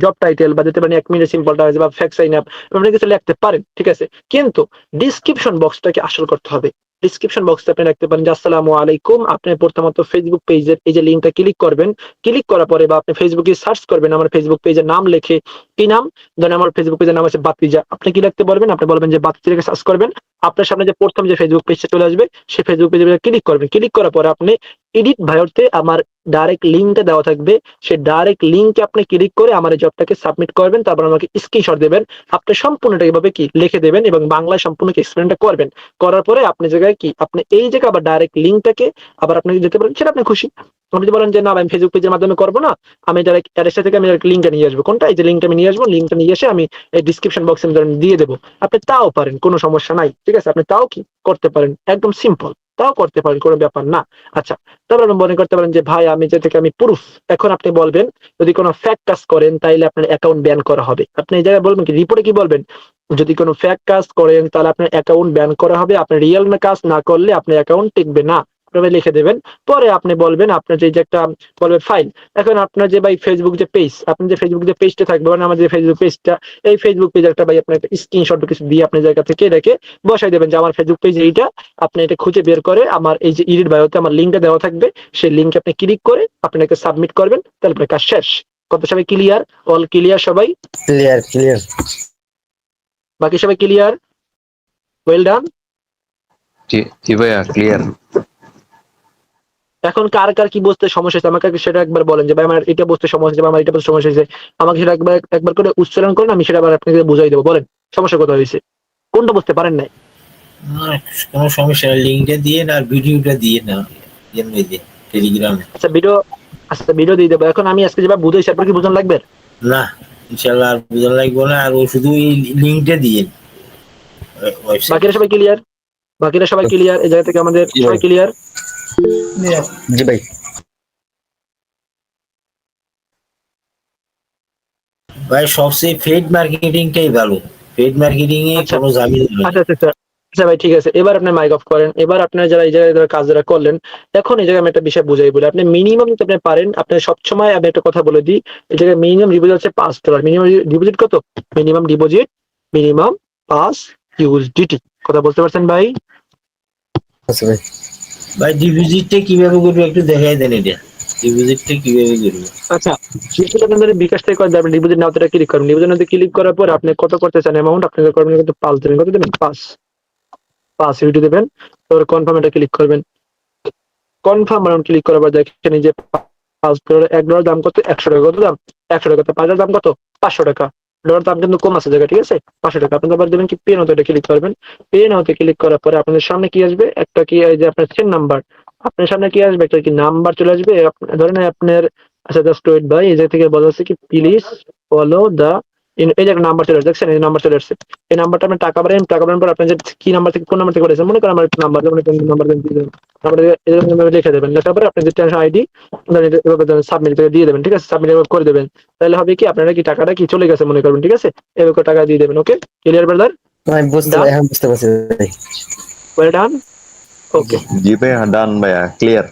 জব টাইটেল বা দিতে পারেন 1 মিনিট সিম্পল টাস্ক বা ফ্যাক্ট সাইন আপ, আপনি কিছু লিখতে পারেন, ঠিক আছে। কিন্তু ডিসক্রিপশন বক্সটাকে আসল করতে হবে। ডিসক্রিপশন বক্সে আপনি রাখতে পারেন যে আসসালামু আলাইকুম, আপনি প্রথমত ফেসবুক পেজের এই যে লিঙ্কটা ক্লিক করবেন, ক্লিক করার পরে বা আপনি ফেসবুকে সার্চ করবেন আমার ফেসবুক পেজের নাম লিখে, কি নাম, ধরেন আমার ফেসবুক পেজের নাম আছে বাতিজা, আপনি কি লিখতে পারবেন, আপনি বলবেন যে বাতিজাকে সার্চ করবেন, আপনার সামনে যে প্রথম যে ফেসবুক পেজটা চলে আসবে সেই ফেসবুক পেজে ক্লিক করবেন। ক্লিক করার পরে আপনি এডিট বায়োতে আমার ডাইরেক্ট লিঙ্কটা দেওয়া থাকবে, সেই ডাইরেক্ট লিঙ্কে আপনি ক্লিক করে আমার এই জবটাকে সাবমিট করবেন, তারপর আমাকে স্ক্রিনশট দেবেন। আপনি সম্পূর্ণটা এইভাবে কি লিখে দেবেন এবং বাংলায় সম্পূর্ণ এক্সপ্লেনটা করবেন। করার পরে আপনি জায়গায় কি আপনি এই জায়গায় আবার ডাইরেক্ট লিঙ্কটাকে আবার আপনি যেতে পারেন, সেটা আপনি খুশি। আপনি যদি বলেন যে না আমি ফেসবুক পেজের মাধ্যমে করবো না, আমি ডাইরেক্ট অ্যাড্রেসটা থেকে আমি লিঙ্কটা নিয়ে আসবো, কোনটা, এই যে লিঙ্কটা আমি নিয়ে আসবো, লিঙ্কটা নিয়ে এসে আমি এই ডিসক্রিপশন বক্সে আমি ধরেন দিয়ে দেবো, আপনি তাও পারেন, কোনো সমস্যা নাই, ঠিক আছে, আপনি তাও কি করতে পারেন, একদম সিম্পল, তাও করতে পারেন, কোনো ব্যাপার না। আচ্ছা, তারপর আপনি মনে করতে পারেন যে ভাই আমি যে থেকে আমি প্রুফ, এখন আপনি বলবেন যদি কোনো ফ্যাক কাজ করেন তাইলে আপনার অ্যাকাউন্ট ব্যান করা হবে। আপনি এই জায়গায় বলবেন কি রিপোর্টে কি বলবেন, যদি কোনো ফ্যাক কাজ করেন তাহলে আপনার অ্যাকাউন্ট ব্যান করা হবে, আপনি রিয়েল কাজ না করলে আপনার অ্যাকাউন্ট টিকবে না, লিখে দেবেন। পরে আপনি বলবেন আপনার যে একটা বলবেন ফাইল। এখন আপনার যে ভাই ফেসবুক যে পেজ, আপনি যে ফেসবুক যে পেজটা থাকবে মানে আমাদের ফেসবুক পেজটা, এই ফেসবুক পেজ একটা ভাই আপনার স্ক্রিনশট কিছু দিয়ে আপনি জায়গা থেকে রেখে বসাই দেবেন যে আমার ফেসবুক পেজ এইটা, আপনি এটা খুঁজে বের করে আমার এই যে এডিট বায়োতে আমার লিঙ্কটা দেওয়া থাকবে, সেই লিঙ্কে আপনি ক্লিক করে আপনাকে সাবমিট করবেন, তারপরে কাজ শেষ। কত সবাই ক্লিয়ার, অল ক্লিয়ার সবাই, ক্লিয়ার। বাকি সবাই ক্লিয়ার, ওয়েল ডান। জি ভাইয়া ক্লিয়ার। এখন কার কার কি বুঝতে সমস্যা হয়েছে আমাকে সেটা একবার বলেন যে ভাই আমার এটা বুঝতে সমস্যা হয়েছে, আমার এটা বুঝতে সমস্যা হয়েছে, আমাকে সেটা একবার করে উচ্চারণ করেন, আমি সেটা আবার আপনাকে বুঝাই দেবো। বলেন সমস্যা কোথায় হয়েছে, কোনটা বুঝতে পারেন নাই। কোনো সমস্যা নেই, লিঙ্কটা দিয়ে না আর ভিডিওটা দিয়ে না এমনি দিয়ে টেলিগ্রামে। আচ্ছা ভিডিও দিয়ে দেবো। এখন আমি আজকে যেভাবে বুঝাইছি আপনার কি বুঝান লাগবে না ইনশাল্লাহ আর বুঝা লাগবে না, আর ও শুধু এই লিঙ্কটা দিয়ে বাকিরা সবাই ক্লিয়ার, বাকিরা সবাই ক্লিয়ার, এই জায়গা থেকে আমাদের সবাই ক্লিয়ার। জি ভাই। ভাই সবচেয়ে পেইড মার্কেটিংটাই ভালো, পেড মার্কেটিং এ আচ্ছা কোনো ঝামেলা নেই। আচ্ছা আচ্ছা আচ্ছা আচ্ছা ভাই ঠিক আছে, এবার আপনি মাইক অফ করেন। এবার আপনার যারা এই জায়গায় যারা কাজ যারা করলেন, এখন এই জায়গায় আমি একটা বিষয় বুঝাই বলি, আপনি মিনিমাম যদি আপনি পারেন, আপনি সবসময় আমি একটা কথা বলে দিই, এই জায়গায় মিনিমাম ডিপোজিট হচ্ছে $5। মিনিমাম ডিপোজিট কত? Minimum deposit minimum 5 USDT. কথা বলতে পারছেন ভাই? আচ্ছা ভাই। ভাই ডিপোজিটটা কিভাবে করবো একটু দেখাই দেন এটা। ডিপোজিটটা কিভাবে করবো? আচ্ছা, ডিপোজিট আপনাদের বিকাশ থেকে করে দেবেন, ডিপোজিট নাও ক্লিক করবেন। ডিপোজিট নাও ক্লিক করার পর আপনি কত করতে চান অ্যামাউন্ট আপনি করবেন, কিন্তু 5 দেবেন। কত দেবেন? 5 ইউডি দেবেন। তারপর কনফার্ম এটা ক্লিক করবেন। কনফার্ম বাটন ক্লিক করার পর দেখেন এই যে $1 দাম কত? 100 টাকা। কত দাম? 100 টাকা। তো 5 দাম কত? 500 টাকা। ডলার দাম কিন্তু কম আছে জায়গা, ঠিক আছে? 500 টাকা। আপনি আবার দেবেন কি পে নাওতে ক্লিক করবেন। পে নাওতে ক্লিক করার পরে আপনাদের সামনে কি আসবে? একটা কি এই যে আপনার সেন্ড নাম্বার। আপনার সামনে কি আসবে? একটা কি নাম্বার চলে আসবে। ধরেন আপনার, আচ্ছা জাস্ট ওয়েট ভাই, এই জায়গা থেকে বলা হচ্ছে কি প্লিজ ফলো দা, এই যে একটা নাম্বার চলে আসছে, দেখছেন? এই নাম্বার চলে আসছে। এই নাম্বারটা আপনি টাকা পারেন, টাকা পারেন পর আপনি যে কি নাম্বার থেকে কোন নাম্বার থেকে করেছেন, মনে করেন আমার একটা নাম্বার, যেমন নাম্বার লিখে দেবেন। লেখার পরে আপনি যে ট্রানজাকশন আইডি সাবমিট দিয়ে দেবেন, ঠিক আছে? সাবমিট করে দেবেন। তাহলে হবে কি আপনারা কি টাকাটা কি চলে গেছে মনে করবেন, ঠিক আছে? এভাবে করে টাকা দিয়ে দেবেন। ওকে, ক্লিয়ার ব্রাদার? আমি ডান, এখন বুঝতে পারছি ভাই। Well done. ওকে জি ভাইয়া, ডান ভাইয়া, ক্লিয়ার।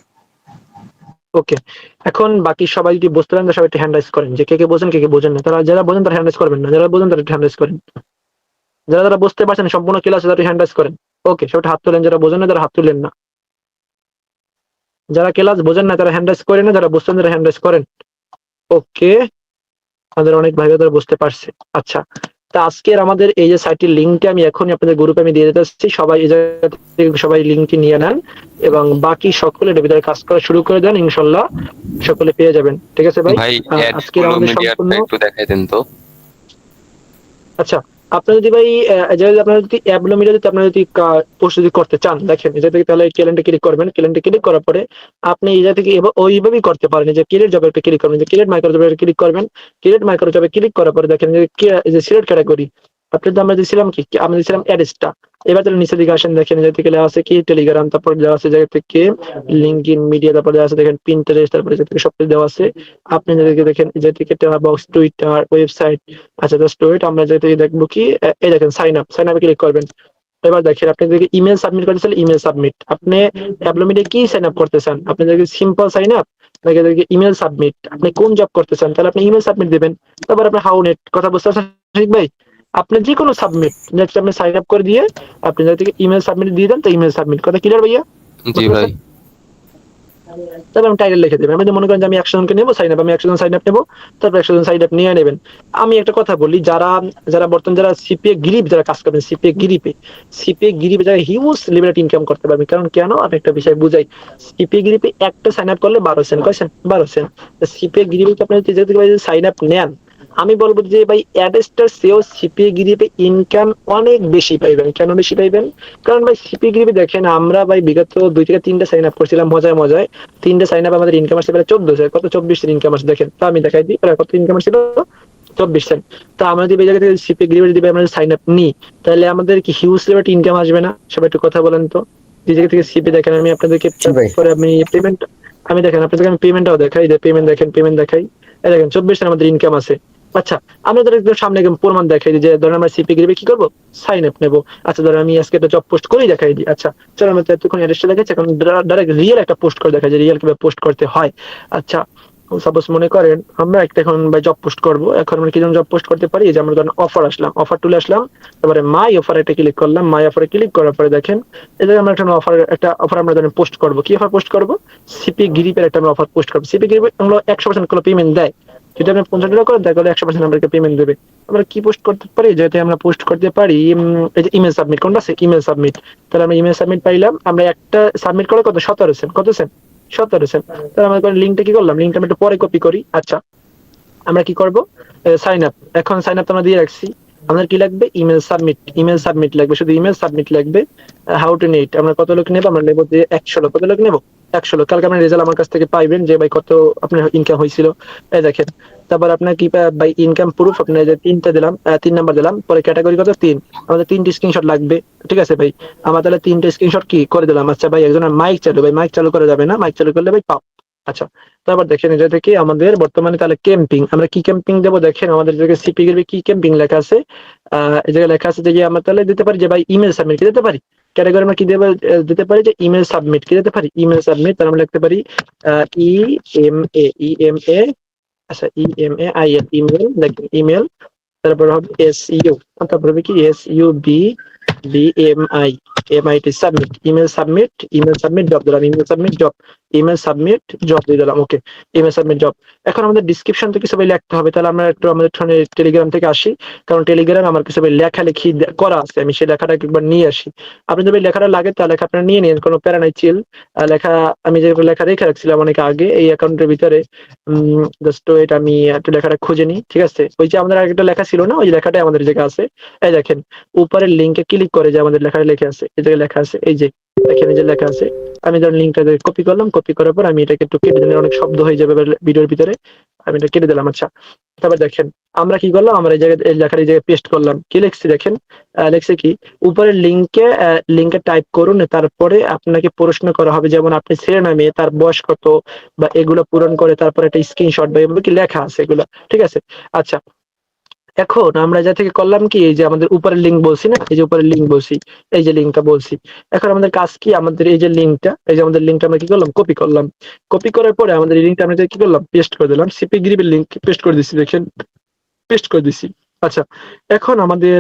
ওকে, এখন বাকি সবাই যদি বুঝতে পারেন সবাই একটু হ্যান্ড রাইজ করেন, যে কে কে বোঝেন কে কে বোঝেন না। তারা যারা বোঝেন তারা হ্যান্ড রাইজ করবেন না, যারা বোঝেন তারা একটু হ্যান্ড রাইজ করেন। যারা যারা বুঝতে পারছেন সম্পূর্ণ ক্লাস তারা হ্যান্ড রাইজ করেন। ওকে, সবাই হাত তোলেন। যারা বোঝেন না তারা হাত তুলেন না। যারা ক্লাস বোঝেন না তারা হ্যান্ড রাইজ করেন না, যারা বুঝছেন তারা হ্যান্ড রাইজ করেন। ওকে, আমাদের অনেক ভাই তারা বুঝতে পারছে। আচ্ছা, তা আজকের আমাদের এই যে সাইটের লিঙ্কটা আমি এখনই আপনাদের গ্রুপে আমি দিয়ে দিতেছি, সবাই এই জায়গা থেকে সবাই লিঙ্কটি নিয়ে নেন এবং বাকি সকলে এটার ভিতরে কাজ করা শুরু করে দেন, ইনশাল্লাহ সকলে পেয়ে যাবেন। ঠিক আছে ভাই? ভাই আজকের আমাদের সম্পূর্ণ, একটু দেখাই দেন তো। আচ্ছা, আপনার যদি ভাই আপনার যদি অ্যাবলো মিডিয়া যদি আপনার যদি পোস্ট যদি করতে চান, দেখেন এই জায়গা থেকে তাহলে ক্যালেন্ডার ক্লিক করবেন। ক্যালেন্ডার ক্লিক করার পরে আপনি এই জায়গা থেকে ওইভাবেই করতে পারেন, যে ক্রিয়েট জবে ক্লিক করবেন, যে ক্রিয়েট মাইক্রো জবে ক্লিক করবেন। ক্রিয়েট মাইক্রো জবে ক্লিক করার পরে দেখেন যে সিলেক্ট ক্যাটাগরি আপনি তো আমরা দিয়েছিলাম কি, আমরা দিয়েছিলাম অ্যাডেসটা। এবার তাহলে নিচের দিকে আসেন, দেখেন এই থেকে লেখা আছে কি টেলিগ্রাম, তারপর দেওয়া আছে জায়গা থেকে লিঙ্কইন মিডিয়া, তারপর দেওয়া আছে দেখেন পিন্টারেস্ট, তারপরে থেকে সবকিছু দেওয়া আছে। আপনি যদি দেখেন এই জায়গা থেকে বক্স, টুইটার, ওয়েবসাইট। আচ্ছা জাস্ট ওয়েট, আমরা যেটা দেখবো কি এই দেখেন সাইন আপে ক্লিক করবেন। এবার দেখেন আপনি যদি ইমেল সাবমিট করতে চান, ইমেল সাবমিট। আপনি অ্যাবলো মিডিয়া কি সাইন আপ করতে চান, আপনি যদি সিম্পল সাইন আপ নাকি দেখি ইমেল সাবমিট, আপনি কোন জব করতে চান, তাহলে আপনি ইমেল সাবমিট দিবেন। তারপর আপনি হাউ নেট, কথা বুঝতে পারছেন ঠিক ভাই? আপনি যে কোনো সাবমিট নেক্সট আপনি সাইন আপ করে দিয়ে আপনি যদি ইমেল সাবমিট দিয়ে দেন তো ইমেল সাবমিট, কথা ক্লিয়ার ভাইয়া? জি ভাই। তারপর আমি টাইটেল লিখে দেবেন। আমি মনে করেন যে আমি 100 জনকে নেবো সাইন আপ, আমি 100 জন সাইন আপ নেবো, তারপর 100 জন সাইন আপ নিয়ে নেবেন। আমি একটা কথা বলি, যারা যারা বর্তমানে যারা সিপিএ গিরিপ যারা কাজ করবেন, সিপিএ গিরিপে যারা হিউজ লিমিটেড ইনকাম করতে পারবেন। কারণ কেন, আমি একটা বিষয় বুঝাই। সিপিএ গিরিপে একটা সাইন আপ করলে 12 সেন্ট, কয় সেন্ট? 12 সেন্ট। সিপিএ গিরিপে আপনি যদি সাইন আপ নেন, আমি বলবো যে ভাই অ্যাডেস্টার সেও সিপিএ গিরিপে ইনকাম অনেক বেশি পাইবেন। কেন বেশি পাইবেন? কারণ ভাই সিপিএ গিরিপে দেখেন আমরা ভাই বিগত 2 থেকে 3টা সাইন আপ করছিলাম মজায় মজায়। 3টে সাইন আপ আমাদের ইনকাম আসছে প্রায় 14 কত 24 ইনকাম আসছে। দেখেন তা আমি দেখাই দিই প্রায় কত ইনকাম আসছিল, 24 সেন্ট। তা আমরা যদি এই জায়গা থেকে সিপিএ গিরিপে যদি আমরা সাইন আপ নিই, তাহলে আমাদের কি হিউজ লেভেল ইনকাম আসবে না? সবাই একটু কথা বলেন তো। এই জায়গা থেকে সিপি দেখেন, আমি আপনাদেরকে পরে আমি পেমেন্ট, আমি দেখেন আপনাদেরকে আমি পেমেন্টটাও দেখাই, যে পেমেন্ট দেখেন, পেমেন্ট দেখাই। এই দেখেন 24 সেন্ট আমাদের ইনকাম আছে। আচ্ছা, আমরা ধরেন একদম সামনে একদম প্রমাণ দেখাই দিই, যে ধরেন আমরা সিপি গিরিপে কি করবো, সাইন আপ নেবো। আচ্ছা ধরেন আমি আজকে একটা জব পোস্ট করেই দেখাই দিই। আচ্ছা চলো, আমরা তো এতক্ষণ অ্যাড্রেসটা দেখাচ্ছি, এখন ডাইরেক্ট রিয়েল একটা পোস্ট করে দেখাই, যে রিয়েল কিভাবে পোস্ট করতে হয়। আচ্ছা, সাপোজ মনে করেন আমরা একটা এখন ভাই জব পোস্ট করবো, এখন আমরা কি জন্য জব পোস্ট করতে পারি, যে আমরা ধরেন অফার আসলাম, অফার টুলে আসলাম, তারপরে মাই অফার একটা ক্লিক করলাম। মাই অফারে ক্লিক করার পরে দেখেন এই জায়গায় আমরা একটা অফার আমরা ধরেন পোস্ট করবো। কি অফার পোস্ট করবো? সিপি গিরিপের একটা আমরা অফার পোস্ট করবো। সিপি গিরিপ আমরা 100% কোনো পেমেন্ট দেয়, যদি আপনি 50 টাকা করেন তাহলে 100% আমাদেরকে পেমেন্ট দেবে। আমরা কি পোস্ট করতে পারি, যাতে আমরা পোস্ট করতে পারি এই যে ইমেল সাবমিট, কোনটা আছে ইমেল সাবমিট। তাহলে আমরা ইমেল সাবমিট পাইলাম, আমরা একটা সাবমিট করে কত 17 সেন্ট, কত সেন্ট? 17 সেন্ট। তাহলে আমরা লিঙ্কটা কি করলাম, লিঙ্কটা আমি একটু পরে কপি করি। আচ্ছা, আমরা কি করব, সাইন আপ। এখন সাইন আপ তো আমরা দিয়ে রাখছি, আমাদের কি লাগবে, ইমেল সাবমিট। ইমেল সাবমিট লাগবে, শুধু ইমেল সাবমিট লাগবে। হাউ টু নেট, আমরা কত লোক নেব, আমরা নেব যে 100 লোক। কত লোক নেব? 100 লোক। কালকে আপনার রেজাল্ট আমার কাছ থেকে পাইবেন, যে ভাই কত আপনার ইনকাম হয়েছিল। এই দেখেন, তারপর আপনার কি ভাই ইনকাম প্রুফ, আপনার যে 3টা দিলাম, 3 নাম্বার দিলাম, পরে ক্যাটাগরি কত 3, আমাদের 3টি স্ক্রিনশট লাগবে। ঠিক আছে ভাই, আমার তাহলে 3টে স্ক্রিনশট কি করে দিলাম। আচ্ছা ভাই একজনের মাইক চালু, ভাই মাইক চালু করা যাবে না, মাইক চালু করলে ভাই পাপ, আচ্ছা, তারপর দেখেন এটা থেকে আমাদের বর্তমানে তাহলে ক্যাম্পিং, আমরা কি ক্যাম্পিং দেবো দেখেন আমাদের জায়গায় সিপি কি ক্যাম্পিং লেখা আছে। এই জায়গায় লেখা আছে যে আমরা তাহলে দিতে পারি যে ভাই ইমেল সাবমিট কি দিতে পারি, ক্যাটাগরি আমরা কি দেবো, দিতে পারি যে ইমেল সাবমিট কি দিতে পারি, ইমেল সাবমিট। তার আমরা লিখতে পারি ই এম এ, আচ্ছা ইএমএ ইমেল, দেখেন ইমেল, তারপর হবে এসইউ, তারপর হবে কি SUBBMI submit, email submit job দিলাম, ইমেল সাবমিট জব দিয়ে দিলাম। ওকে, ইমেল সাবমিট জব। এখন আমাদের ডিসক্রিপশন তো কিছু ভাই লিখতে হবে, তাহলে আমরা একটু আমাদের টেলিগ্রাম থেকে আসি, কারণ টেলিগ্রাম আমার কিছু ভাই লেখালেখি করা আছে, আমি সেই লেখাটা একবার নিয়ে আসি। আপনি যদি লেখাটা লাগে তাহলে লেখা আপনারা নিয়ে নিন, কোনো প্যারা নাই, চিল। লেখা আমি যে লেখা রেখে রাখছিলাম অনেক আগে এই অ্যাকাউন্টের ভিতরে, জাস্ট ওয়েট আমি একটু লেখাটা খুঁজে নিই, ঠিক আছে। ওই যে আমাদের একটা লেখা ছিল না, ওই লেখাটাই আমাদের জায়গা আছে। এই দেখেন উপরের লিঙ্কে ক্লিক করে যে আমাদের লেখাটা লেখা আছে, এই জায়গায় লেখা আছে, এই যে এখানে যে লেখা আছে, আমি ধর লিঙ্কটা কপি করলাম, কপি করার পর আমি এটাকে একটু কেটে দিলে অনেক শব্দ হয়ে যাবে ভিডিওর ভিতরে, আমি এটা কেটে দিলাম। আচ্ছা, তারপর দেখেন আমরা কি করলাম, আমরা এই জায়গায় এই লেখাটা এই জায়গায় পেস্ট করলাম, কি লিখছি দেখেন, লিখছে কি উপরের লিঙ্কে টাইপ করুন, তারপরে আপনাকে প্রশ্ন করা হবে, যেমন আপনি ছেলে না মেয়ে, তার বয়স কত, বা এগুলো পূরণ করে তারপরে একটা স্ক্রিনশট বা এভাবে কি লেখা আছে এগুলো, ঠিক আছে। আচ্ছা, এখন আমরা যা থেকে করলাম কি, এই যে আমাদের উপরের লিঙ্ক বলছি না, এই যে উপরের লিঙ্ক বলছি, এই যে লিঙ্কটা বলছি, এখন আমাদের কাজ কি, আমাদের এই যে লিঙ্কটা, এই যে আমাদের লিঙ্কটা আমরা কি করলাম, কপি করলাম, কপি করার পরে আমাদের এই লিঙ্কটা আমরা কি করলাম, পেস্ট করে দিলাম, সিপি গ্রিপের লিঙ্ক পেস্ট করে দিচ্ছি, দেখেন পেস্ট করে দিছি। আচ্ছা, এখন আমাদের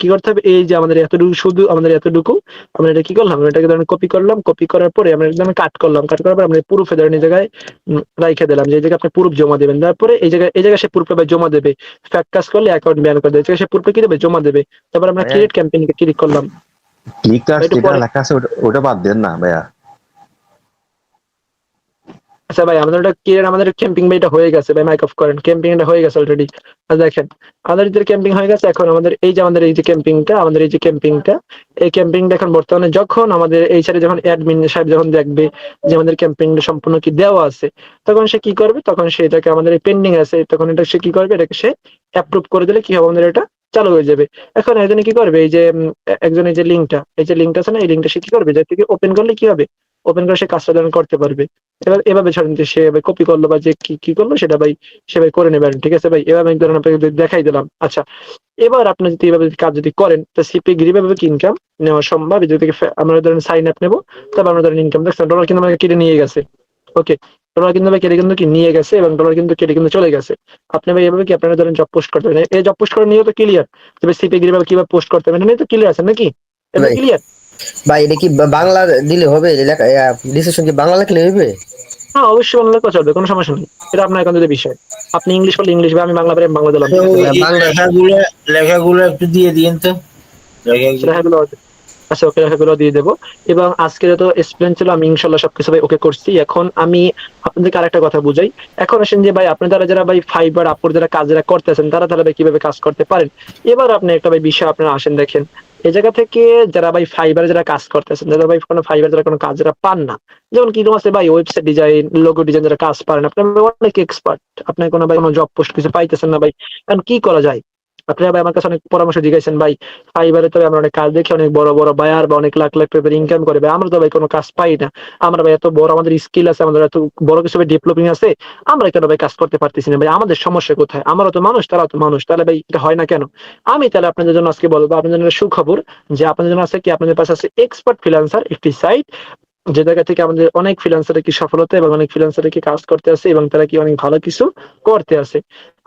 কি করতে হবে, এই যে আমাদের এতটুকু, শুধু আমাদের এতটুকু, আমরা এটা কি করলাম, আমরা এটাকে ধরেন কপি করলাম, কপি করার পরে আমরা একদম কাট করলাম, কাট করার পর আমরা প্রুফে ধরেন এই জায়গায় রাইখে দিলাম, যে এই জায়গায় আপনি প্রুফ জমা দেবেন, তারপরে এই জায়গায় সে প্রুফে জমা দেবে, ফ্যাক কাজ করলে অ্যাকাউন্ট ব্যান করে দেবে, সে প্রুফে কি দেবে, জমা দেবে। তারপর আমরা ভাইয়া ক্রিয়েট ক্যাম্পেইনকে ক্লিক করলাম। কি কাজ একটু যেটা পরে, লেখা আছে ওটা বাদ দেন না ভাইয়া। আচ্ছা ভাই আমাদের ওটা ক্লিয়ার, আমাদের ক্যাম্পিং ভাই এটা হয়ে গেছে ভাই, মাইক অফ করেন, ক্যাম্পিং এটা হয়ে গেছে অলরেডি। দেখেন আমাদের যে ক্যাম্পিং হয়ে গেছে, এখন আমাদের এই যে ক্যাম্পিংটা, এই ক্যাম্পিংটা এখন বর্তমানে যখন আমাদের এই সাইডে যখন অ্যাডমিন সাহেব যখন দেখবে যে আমাদের ক্যাম্পিংটা সম্পূর্ণ কি দেওয়া আছে, তখন সে কি করবে, তখন সে এটাকে আমাদের এই পেন্ডিং আছে, তখন এটা সে কি করবে, এটাকে সে অ্যাপ্রুভ করে দিলে কি হবে, আমাদের এটা চালু হয়ে যাবে। এখন একজনে কি করবে, এই যে একজন এই যে লিঙ্কটা আছে না, এই লিঙ্কটা সে কি করবে, যে থেকে ওপেন করলে কি হবে, ওপেন করে সে কাজটা করতে পারবে। এভাবে ছাড়েন যে সে ভাই কপি করলো বা যে কি করলো সেটা ভাই সে ভাই করে নেবেন, ঠিক আছে ভাই, এভাবে আমি ধরেন আপনাকে দেখাই দিলাম। আচ্ছা, এবার আপনি যদি এভাবে কাজ যদি করেন, তো সিপি গ্রিপ এভাবে কি ইনকাম নেওয়া সম্ভব, যদি আমরা ধরেন সাইন আপ নেবো, তবে আমরা ধরেন ইনকাম দেখছেন, ডলার কিন্তু আমাকে কেটে নিয়ে গেছে। ওকে, ডলার কিন্তু ভাই কেটে কিন্তু কি নিয়ে গেছে, এবং ডলার কিন্তু কেটে কিন্তু চলে গেছে। আপনি ভাই এভাবে কি আপনারা ধরেন জব পোস্ট করতে পারেন, এই জব পোস্ট করা নিয়ে তো ক্লিয়ার, তবে সিপি গ্রিপ কিভাবে পোস্ট করতে হবে এটা নিয়ে তো ক্লিয়ার আছে নাকি, এটা ভাই ক্লিয়ার। ভাই এটা কি বাংলা দিলে হবে, ডিসিশন কি বাংলা লিখলে হবে? হ্যাঁ অবশ্যই বাংলা কথা চলবে, কোনো সমস্যা নেই, এটা আপনার একান্ত বিষয়। আপনি ইংলিশ বললে ইংলিশ, বা আমি বাংলা বলে বাংলা দিলাম, তো ঠিক আছে ভাই। এই বাংলা লেখাগুলো একটু দিয়ে দিন তো, লেখাগুলো। লেখাগুলো, আচ্ছা ওকে, লেখাগুলো দিয়ে দেবো। এবং আজকে যত এক্সপ্লেন ছিল আমি ইনশাল্লাহ সবকিছু ভাই ওকে করছি। এখন আমি আপনাদেরকে আরেকটা কথা বুঝাই। এখন আসেন যে ভাই আপনারা যারা ভাই ফাইবার আপুর যারা কাজ যারা করতেছেন, তারা তাহলে ভাই কিভাবে কাজ করতে পারেন। এবার আপনি একটা ভাই বিষয় আপনারা আসেন দেখেন, এই জায়গা থেকে যারা ভাই ফাইবারে যারা কাজ করতেছেন, যারা ভাই কোনো ফাইবার যারা কোনো কাজ যারা পান না, যেমন কি আছে ভাই ওয়েবসাইট ডিজাইন, লোগো ডিজাইন যারা কাজ পারেন, আপনার অনেক এক্সপার্ট, আপনার কোনো ভাই কোনো জব পোস্ট কিছু পাইতেছেন না ভাই, এখন কি করা যায়। আপনারা ভাই আমার কাছে অনেক পরামর্শ জিজ্ঞাসেন ভাই, ফাইবারে তো আমরা অনেক কাজ দেখি, অনেক বড় বড় বায়ার বা অনেক লাখ লাখ টাকার ইনকাম করে ভাই, আমরা তো ভাই কোনো কাজ পাই না। আমরা ভাই এত বড় আমাদের স্কিল আছে, আমাদের এত বড় কিছু ডেভেলপিং আছে, আমরা কেন ভাই কাজ করতে পারতেছি না ভাই, আমাদের সমস্যা কোথায়, আমারও তো মানুষ তারাও তো মানুষ, তাহলে ভাই এটা হয় না কেন। আমি তাহলে আপনাদের জন্য আজকে বলবো, আপনাদের জন্য সুখবর, যে আপনাদের জন্য আছে কি, আপনাদের পাশে আছে এক্সপার্ট ফ্রিল্যান্সার একটি সাইট, যে জায়গা থেকে আমাদের অনেক ফ্রিল্যান্সারের কি সফলতা এবং অনেক ফ্রিল্যান্সারের কি কাজ করতে আছে, এবং তারা কি অনেক ভালো কিছু করতে আছে।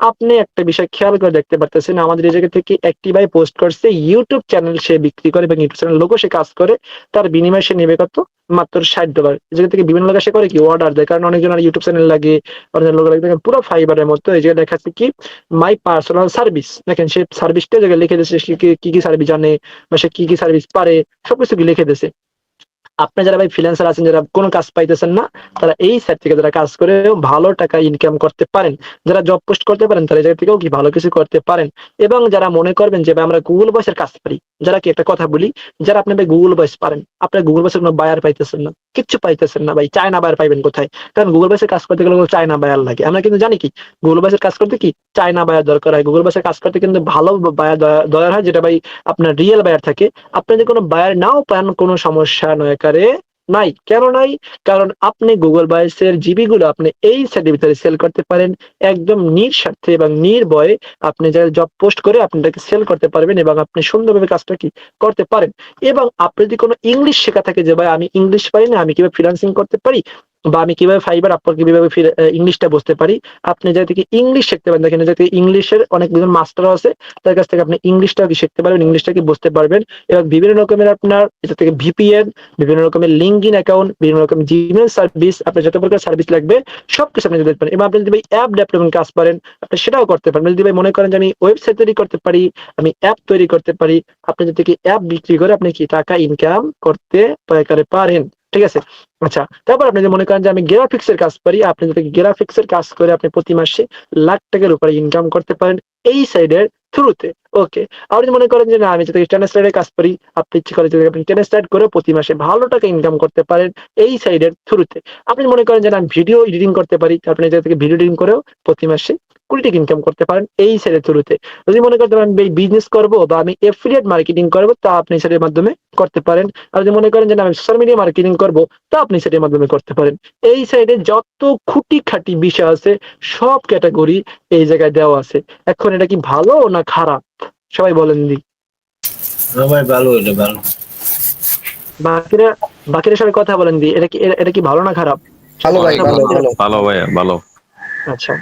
আপনি একটা বিষয় খেয়াল করে দেখতে পারতেছেন, আমাদের এই জায়গা থেকে একটি ভাই পোস্ট করছে ইউটিউব চ্যানেল সে বিক্রি করে, এবং ইউটিউব চ্যানেল লোগো সে কাজ করে, তার বিনিময়ে সে নেবে কত, মাত্র $60। এই জায়গা থেকে বিভিন্ন লোক সে করে কি অর্ডার দেয়, কারণ অনেকজন ইউটিউব চ্যানেল লাগে, অনেকজন লোক লাগে, দেখেন পুরো ফাইবারের মতো। এই জায়গায় দেখাচ্ছে কি মাই পার্সোনাল সার্ভিস, দেখেন সে সার্ভিসটা জায়গায় লিখে দিয়েছে, সে কি কি সার্ভিস জানে বা সে কি কি সার্ভিস পারে, সবকিছু কি লিখে দিয়েছে। আপনি যারা ভাই ফ্রিল্যান্সার আছেন, যারা কোনো কাজ পাইতেছেন না, তারা এই সাইট থেকে যারা কাজ করে ভালো টাকা ইনকাম করতে পারেন, যারা জব পোস্ট করতে পারেন, তারা এই জায়গা থেকেও কি ভালো কিছু করতে পারেন। এবং যারা মনে করবেন যে ভাই আমরা গুগল ভয়েসের কাজ পারি, যারা কি একটা কথা বলি, যারা আপনি ভাই গুগল ভয়েস পারেন, আপনার গুগল ভয়েসের কোনো বায়ার পাইতেছেন না, কিচ্ছু পাইতেছেন না ভাই, চায়না বায়ার পাইবেন কোথায়, কারণ গুগল ভয়েসের কাজ করতে গেলে চায়না বায়ার লাগে। আমরা কিন্তু জানি কি গুগল ভয়েসের কাজ করতে কি চায়না বায়ার দরকার হয়, গুগল ভয়েসের কাজ করতে কিন্তু ভালো বায়ার দরকার হয়, যেটা ভাই আপনার রিয়েল বায়ার থাকে। আপনি যদি কোনো বায়ার নাও পান, কোনো সমস্যা নয় কারে, নাই। কেন নাই? কারণ আপনি গুগল ভয়েসের জিবি গুলো আপনি এই সাইটের ভিতরে সেল করতে পারেন একদম নিঃস্বার্থে এবং নির্ভয়ে। আপনি যারা জব পোস্ট করে আপনি এটাকে সেল করতে পারবেন এবং আপনি সুন্দরভাবে কাজটা কি করতে পারেন। এবং আপনার যদি কোনো ইংলিশ শেখা থাকে যে ভাই আমি ইংলিশ পারি না, আমি কিভাবে ফ্রিল্যান্সিং করতে পারি বা আমি কিভাবে ফাইবার আপওয়ার্ক কিভাবে ইংলিশটা বুঝতে পারি, আপনি যারা থেকে ইংলিশ শিখতে পারেন, দেখেন যাতে ইংলিশের অনেক দুজন মাস্টার আছে, তার কাছ থেকে আপনি ইংলিশটাও কি শিখতে পারবেন, ইংলিশটা কি বুঝতে পারবেন। এবং বিভিন্ন রকমের আপনার এটা থেকে ভিপিএন, বিভিন্ন রকমের লিঙ্কইন অ্যাকাউন্ট, বিভিন্ন রকমের জিমেল সার্ভিস, আপনার যত প্রকার সার্ভিস লাগবে সবকিছু আপনি দিতে পারেন। এবং আপনি যদি ভাই অ্যাপ ডেভেলপমেন্ট কাজ পারেন আপনি সেটাও করতে পারেন। যদি ভাই মনে করেন যে আমি ওয়েবসাইট তৈরি করতে পারি, আমি অ্যাপ তৈরি করতে পারি, আপনি যদি কি অ্যাপ বিক্রি করে আপনি কি টাকা ইনকাম করতে পারেন। ঠিক আছে? আচ্ছা, তারপর আপনি যদি মনে করেন যে আমি গ্রাফিক্স এর কাজ পারি, আপনি যদি গ্রাফিক্স এর কাজ করে আপনি প্রতি মাসে লাখ টাকার উপরে ইনকাম করতে পারেন এই সাইডের থ্রুতে। ওকে, আপনি যদি মনে করেন যে না আমি যদি ট্রান্সলেটরের কাজ পারি, আপনি ইচ্ছে করে যদি আপনি ট্রান্সলেট করে প্রতি মাসে ভালো টাকা ইনকাম করতে পারেন এই সাইডের থ্রুতে। আপনি মনে করেন যে না আমি ভিডিও এডিটিং করতে পারি, আপনি এটা থেকে ভিডিও এডিটিং করেও প্রতি মাসে 20 টাকা ইনকাম করতে পারেন এই সাইডের থ্রুতে। যদি মনে করতে পারেন আমি বিজনেস করবো বা আমি এফিলিয়েট মার্কেটিং করবো তা আপনি সাইডের মাধ্যমে করতে পারেন। আর যদি মনে করেন যে না আমি সোশ্যাল মিডিয়া মার্কেটিং করবো তা আপনি সাইডের মাধ্যমে করতে পারেন। এই সাইডে যত খুঁটিখাটি বিষয় আছে সব ক্যাটাগরি এই জায়গায় দেওয়া আছে। এখন এটা কি ভালো না খারাপ সবাই বলেন দি। ভাই ভালো, এটা ভালো। বাকিরা বাকিরা সবাই কথা বলেন দি, এটা কি ভালো না খারাপ? ভালো ভাই, ভালো ভালো। ভালো ভাইয়া ভালো। আচ্ছা,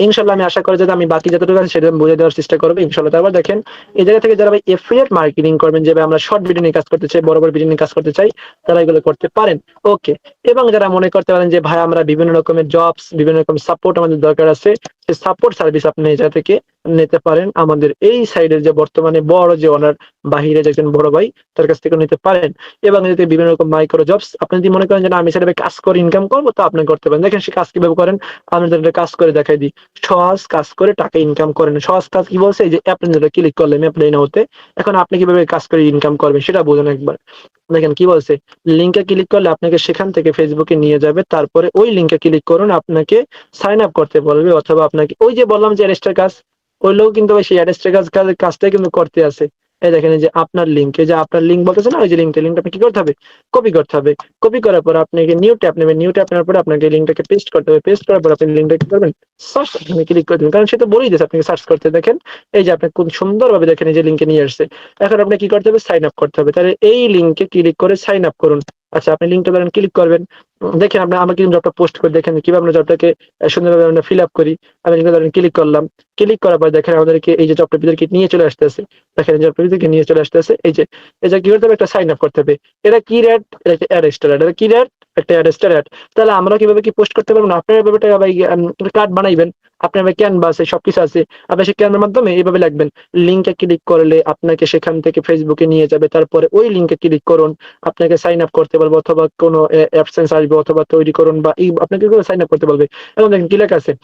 ইনশাল্লাহ আমি আশা করি যে আমি বাকি যতটুকু আছে সেটা আমি বুঝে দেওয়ার চেষ্টা করবো ইনশাল্লাহ। তারপর দেখেন এই জায়গা থেকে যারা ভাই এফিলিয়েট মার্কেটিং করবেন, যেভাবে আমরা শর্ট ভিডিও নিয়ে কাজ করতে চাই, বড় বড় ভিডিও নিয়ে কাজ করতে চাই, তারা এগুলো করতে পারেন। ওকে, এবং যারা মনে করতে পারেন যে ভাই আমরা বিভিন্ন রকমের জবস, বিভিন্ন রকম সাপোর্ট আমাদের দরকার আছে, সেই সাপোর্ট সার্ভিস আপনি এই জায়গা থেকে নিতে পারেন আমাদের এই সাইডের যে বর্তমানে বড় যে ওনার বাহিরে যে একজন বড় ভাই তার কাছ থেকে নিতে পারেন। এবং যদি বিভিন্ন রকম মাইক্রো জবস আপনি যদি মনে করেন যে না আমি সেটা কাজ করে ইনকাম করবো তা আপনি করতে পারেন। দেখেন সে কাজ কিভাবে করেন, আপনাদের কাজ করে দেখাই দিই। সহজ কাজ করে টাকা ইনকাম করেন। সহজ কাজ কি বলছে, এই যে অ্যাপ যেটা ক্লিক করলেন অ্যাপ লাইনে হতে, এখন আপনি কিভাবে কাজ করে ইনকাম করবেন সেটা বুঝুন একবার। দেখেন কি বলছে, লিঙ্কে ক্লিক করলে আপনাকে সেখান থেকে ফেসবুকে নিয়ে যাবে, তারপরে ওই লিঙ্কে ক্লিক করুন, আপনাকে সাইন আপ করতে বলবে, অথবা আপনাকে ওই যে বললাম যে অ্যাডেস্টার কাজ, ওই লোক কিন্তু সেই অ্যাডেস্টার কাজটাই কিন্তু করতে আছে। এই দেখেন এই যে আপনার লিঙ্ক, এই যে আপনার লিঙ্ক বলতেছে না, ওই যে লিঙ্কটা আপনি কি করতে হবে, কপি করতে হবে। কপি করার পর আপনাকে নিউ ট্যাব নেবেন, নিউ ট্যাব নেওয়ার পর আপনাকে লিঙ্কটাকে পেস্ট করতে হবে। পেস্ট করার পর আপনি লিঙ্কটা কি করবেন, সার্চ আপনি ক্লিক করে দেবেন, কারণ সে তো বলেই দিয়েছে আপনাকে সার্চ করতে। দেখেন এই যে আপনি খুব সুন্দরভাবে দেখেন এই যে লিঙ্কে নিয়ে আসছে। এখন আপনি কি করতে হবে, সাইন আপ করতে হবে। তাহলে এই লিঙ্কে ক্লিক করে সাইন আপ করুন। আচ্ছা, আপনি লিঙ্কটা ধরেন ক্লিক করবেন, দেখেন আপনি আমাকে কিন্তু জবটা পোস্ট করে দেখেন কিভাবে আমরা জবটাকে সুন্দরভাবে আমরা ফিল আপ করি। আমি লিঙ্কটা ধরেন ক্লিক করলাম, ক্লিক করার পর দেখেন আমাদেরকে এই যে জবটা ভিতরে নিয়ে চলে আসতেছে। দেখেন জবটা ভিতরে নিয়ে চলে আসতেছে। এই যে কি করতে হবে, একটা সাইন আপ করতে হবে। এটা কি রেট, এটা একটা অ্যাডেস্টার অ্যাড। এটা কি রেট, একটা অ্যাডেস্টার অ্যাড। তাহলে আমরা কিভাবে কি পোস্ট করতে পারবো না, আপনার ব্যাপারটা কার্ড বানাইবেন, আপনার ক্যানভা আছে সবকিছু আছে, আপনি সেই ক্যানভার মাধ্যমে এইভাবে লিখবেন। লিঙ্কে ক্লিক করলে আপনাকে সেখান থেকে ফেসবুকে নিয়ে যাবে, তারপরে ওই লিঙ্কে ক্লিক করুন, আপনাকে সাইন আপ করতে বলবে, অথবা কোনো অ্যাবসেন্স আসবে, অথবা তৈরি করুন বা আপনাকে সাইন আপ করতে বলবে। এবং দেখেন কি লেখা আছে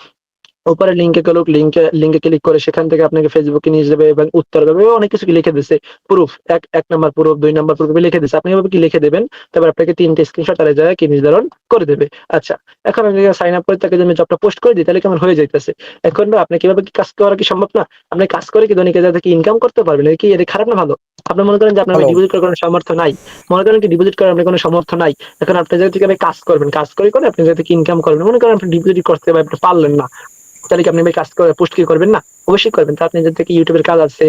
উপরে, লিঙ্কে ক্লিক করে সেখান থেকে আপনাকে ফেসবুকে নিয়ে যাবে এবং উত্তর দেবে, অনেক কিছু কি লিখে দিচ্ছে, প্রুফ, এক নাম্বার প্রুফ, 2 নাম্বার প্রুফ লিখে দিচ্ছে। আপনি এভাবে কি লিখে দেবেন, তারপর আপনাকে 3টে স্ক্রিনশট তার জায়গায় কি নির্ধারণ করে দেবে। আচ্ছা, এখন আপনি সাইন আপ করে তাকে যদি জবটা পোস্ট করে দিই তাহলে কেমন হয়ে যাইতেছে। এখন আপনি কিভাবে কি কাজ করা কি সম্ভব না, আপনি কাজ করে কি দৈনিক থেকে ইনকাম করতে পারবেন, কি এটা খারাপ না ভালো? আপনি মনে করেন যে আপনার ডিপোজিট করার কোনো সামর্থ্য নাই, মনে করেন কি ডিপোজিট করার আপনার কোনো সামর্থ্য নাই, এখন আপনি জায়গা থেকে কাজ করবেন, কাজ করে আপনি জায়গা থেকে ইনকাম করবেন, মনে করেন আপনি ডিপোজিট করতে আপনি পারলেন না, তাহলে কি আপনি কাজ করে পোস্ট কি করবেন না? অবশ্যই করবেন। তা আপনি যে থেকে ইউটিউবের কাজ আছে,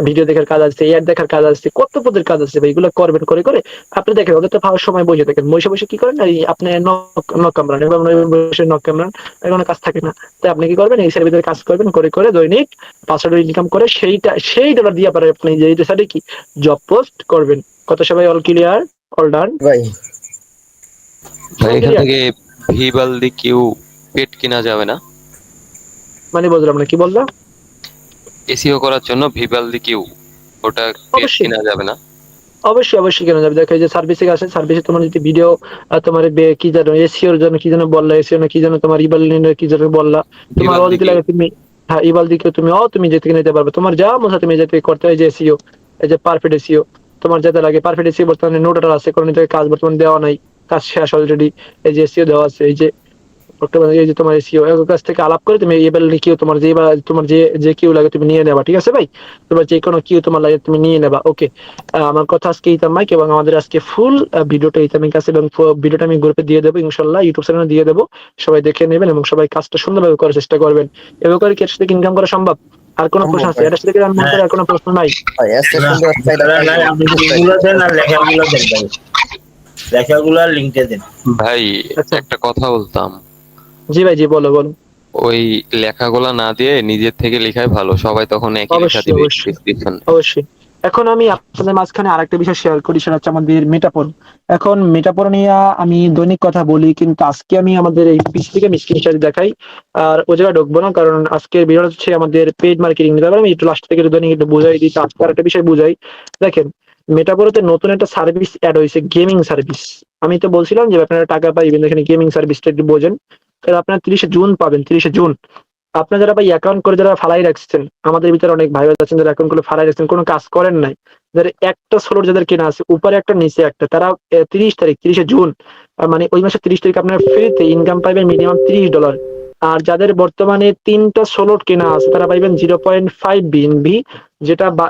ভিডিও দেখার কাজ আছে, অ্যাড দেখার কাজ আছে, কত পদের কাজ আছে, এগুলো করবেন। করে করে আপনি দেখেন ওদের তো পাওয়ার সময় বসে থাকেন, বসে বসে কি করেন, আপনি নক কামড়ান এবং বসে নক কামড়ান, কোনো কাজ থাকে না। তাই আপনি কি করবেন, এই সাইডের ভিতরে কাজ করবেন, করে করে দৈনিক 500 টাকা ইনকাম করে সেই ডলার দিয়ে পারে আপনি যে সাইডে কি জব পোস্ট করবেন। কত সবাই অল ক্লিয়ার, অল ডান ভাই? ভাই এখান থেকে ভিবালদি কিউ পেট কেনা যাবে না? মানে বুঝলাম না, কি বললাম? এসইও করার জন্য ভিবালদি কিউ ওটা পেট অবশ্যই কেনা যাবে না? অবশ্যই কেন যাবে। দেখো এই যে সার্ভিসে আছে, সার্ভিসে তোমার যদি ভিডিও তোমার কি জানো এসইওর জন্য কি যেন বললা, এসইও না কি যেন তোমার ইবালিনের কি যেন বললা, তোমার ইবালদি অলরেডি লাগে তুমি, হ্যাঁ ইবাল দিকে তুমি যে থেকে নিতে পারবে, তোমার যা মনে হয় তুমি যে থেকে করতে হয়। যে এসইও, এই যে পারফেক্ট এসইও তোমার যেতে লাগে, পারফেক্ট এসইও বর্তমানে নোটার আছে, কোনো জায়গায় কাজ বর্তমানে দেওয়া নাই, কাজ শেষ অলরেডি। এই যে এসইও দেওয়া আছে, এই যে এই যে তোমার এসিও এর কাছ থেকে আলাপ করে তুমি এবেল কিউ তোমার যে কিউ লাগে তুমি নিয়ে নেবা, ঠিক আছে ভাই? তোমার যে কোনো কিউ তোমার লাগে তুমি নিয়ে নেবা। ওকে, আমার কথা আজকে ইতাম মাইক, এবং আমাদের আজকে ফুল ভিডিওটা ইতামির কাছে, এবং ভিডিওটা আমি গ্রুপে দিয়ে দেবো ইনশাল্লাহ, ইউটিউব চ্যানেলে দিয়ে দেবো, সবাই দেখে নেবেন এবং সবাই কাজটা সুন্দরভাবে করার চেষ্টা করবেন। এভাবে করে কি এর সাথে ইনকাম করা সম্ভব? আর কোনো প্রশ্ন আছে? এর সাথে আর মনে করে আর কোনো প্রশ্ন নাই? ভাই আজকে সুন্দর একটা নাই, আপনি লিঙ্কগুলো দেন আর লেখাগুলো দেন ভাই, লেখাগুলো আর লিঙ্কটা দেন। ভাই আচ্ছা। একটা কথা বলতাম, জি ভাই, জি বলো বলো। ওই লেখাগুলা না দিয়ে নিজের থেকে লেখাই ভালো, সবাই তখন একই লেখা অবশ্যই দিবে অবশ্যই ডেসক্রিপশন। অবশ্যই। এখন আমি আপনাদের মাঝখানে আরেকটা বিষয় শেয়ার করি, সেটা হচ্ছে আমাদের মেটাপর। এখন মেটাপর নিয়ে আমি দৈনিক কথা বলি, কিন্তু আজকে আমি আমাদের এই পিসি থেকে স্ক্রিনশট দেখাই, আর ও জায়গায় ঢুকবো না, কারণ আজকের ভিডিও হচ্ছে আমাদের পেইড মার্কেটিং। ব্যাপারে আমি একটু লাস্ট থেকে দৈনিক একটু বুঝাই দিই, আজকে একটা বিষয় বুঝাই। দেখেন, মেটাপোরতে নতুন একটা সার্ভিস অ্যাড হয়েছে, গেমিং সার্ভিস। আমি তো বলছিলাম যে আপনারা টাকা পাইবেন, এখানে গেমিং সার্ভিসটা একটু বোঝেন। আপনারা 30 জুন পাবেন, 30 জুন। আপনারা যারা ভাই অ্যাকাউন্ট করে যারা ফালাই রাখছেন, আমাদের ভিতরে অনেক ভাই আছেন যারা অ্যাকাউন্ট করে ফালাই রাখছেন, কোনো কাজ করেন নাই, যাদের একটা সোলোর যাদের কেনা আছে, উপরে একটা নিচে একটা, তারা 30 তারিখ 30 জুন, মানে ওই মাসের 30 তারিখ আপনারা ফ্রিতে ইনকাম পাইবেন মিনিমাম $30। আর যাদের বর্তমানে 3টা সোলোট কেনা আছে, তারা পাইবেন 0.5 বিএনবি,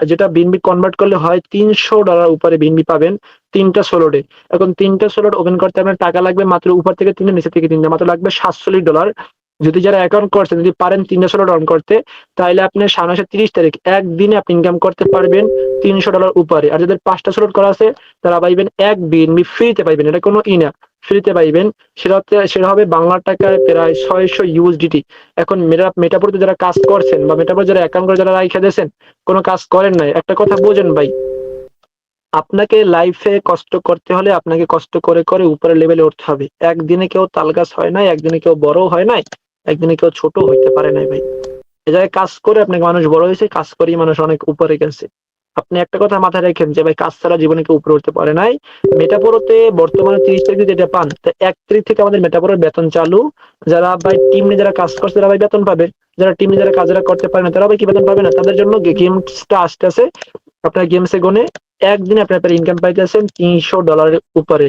যেটা বিএনবি কনভার্ট করলে হয় $300 উপরে বিএনবি পাবেন 3টা সোলোটে। এখন 3টা সোলোট ওপেন করতে আপনার টাকা লাগবে মাত্র উপর থেকে 3টা, নিচে থেকে 3টা, মাত্র লাগবে $47। যদি যারা অ্যাকাউন্ট করছেন, যদি পারেন 3টা সোলোট অন করতে, তাহলে আপনি সামনে মাসের 30 তারিখ একদিনে আপনি ইনকাম করতে পারবেন $300 উপরে। আর যাদের 5টা সোলোট করা আছে, তারা পাইবেন 1 বিএনবি ফ্রিতে পাইবেন, এটা কোনো না, ফ্রিতে পাইবেন। সেটা হবে বাংলা টাকায় প্রায় 600 ইউএসডিটি। এখন মেটাপোরতে যারা কাজ করছেন বা মেটাপোর যারা অ্যাকাউন্ট করে যারা রাইখা দিয়েছেন, কোনো কাজ করেন নাই, একটা কথা বোঝেন ভাই, আপনাকে লাইফে কষ্ট করতে হলে আপনাকে কষ্ট করে করে উপরের লেভেলে উঠতে হবে। একদিনে কেউ তালগাছ হয় নাই, একদিনে কেউ বড় হয় নাই, একদিনে কেউ ছোট হইতে পারে নাই ভাই। এ জায়গায় কাজ করে আপনাকে মানুষ বড় হয়েছে, কাজ করেই মানুষ অনেক উপরে গেছে। আপনি একটা কথা মাথায় রাখেন যে ভাই, কাজ ছাড়া জীবনে কেউ উপরে উঠতে পারে নাই। মেটাপোরতে বর্তমানে 30 তারিখ যেটা পান, তা 1 তারিখ থেকে আমাদের মেটাপোরের বেতন চালু। যারা ভাই টিম নিয়ে যারা কাজ করছে, তারা ভাই বেতন পাবে। যারা টিম নিয়ে যারা কাজরা করতে পারে না, তারা ভাই কি বেতন পাবে না? তাদের জন্য গেমসটা আসতেছে। আপনার গেমসে গনে একদিনে আপনার ইনকাম পাইতেছেন $300 উপরে।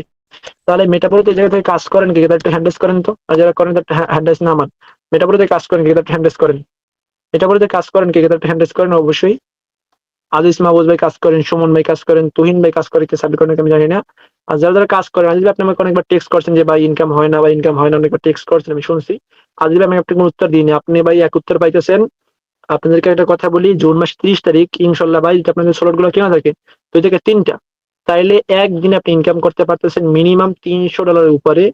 তাহলে মেটাপোরতে এই জায়গা থেকে কাজ করেন কি, একটু হ্যান্ডেস করেন তো। আর যারা করেন তার হ্যান্ডেস না আমার, মেটাপোরতে কাজ করেন কি, একটু হ্যান্ডেস করেন। মেটাপোরতে কাজ করেন কি, একটু হ্যান্ডেস করেন অবশ্যই। আজিজ মাহবুব ভাই কাজ করেন, সুমন ভাই কাজ করেন, তুহিন ভাই কাজ করে, কে সাবমিট করেন আমি জানি না। আর যারা যারা কাজ করেন, আজিজ ভাই আপনি আমাকে অনেকবার টেক্সট করছেন যে ভাই ইনকাম হয় না, ভাই ইনকাম হয় না, অনেকবার টেক্সট করছেন, আমি শুনছি। আজিজ ভাই আমি আপনি কোনো উত্তর দিইনি, আপনি ভাই এক উত্তর পাইতেছেন। আপনাদেরকে একটা কথা বলি, জুন মাস 30 তারিখ ইনশাল্লাহ ভাই, যদি আপনাদের সোলট গুলো কেনা থাকে 2 থেকে 3টা, তাইলে একদিনে আপনি ইনকাম করতে পারতেছেন মিনিমাম $300 উপরে।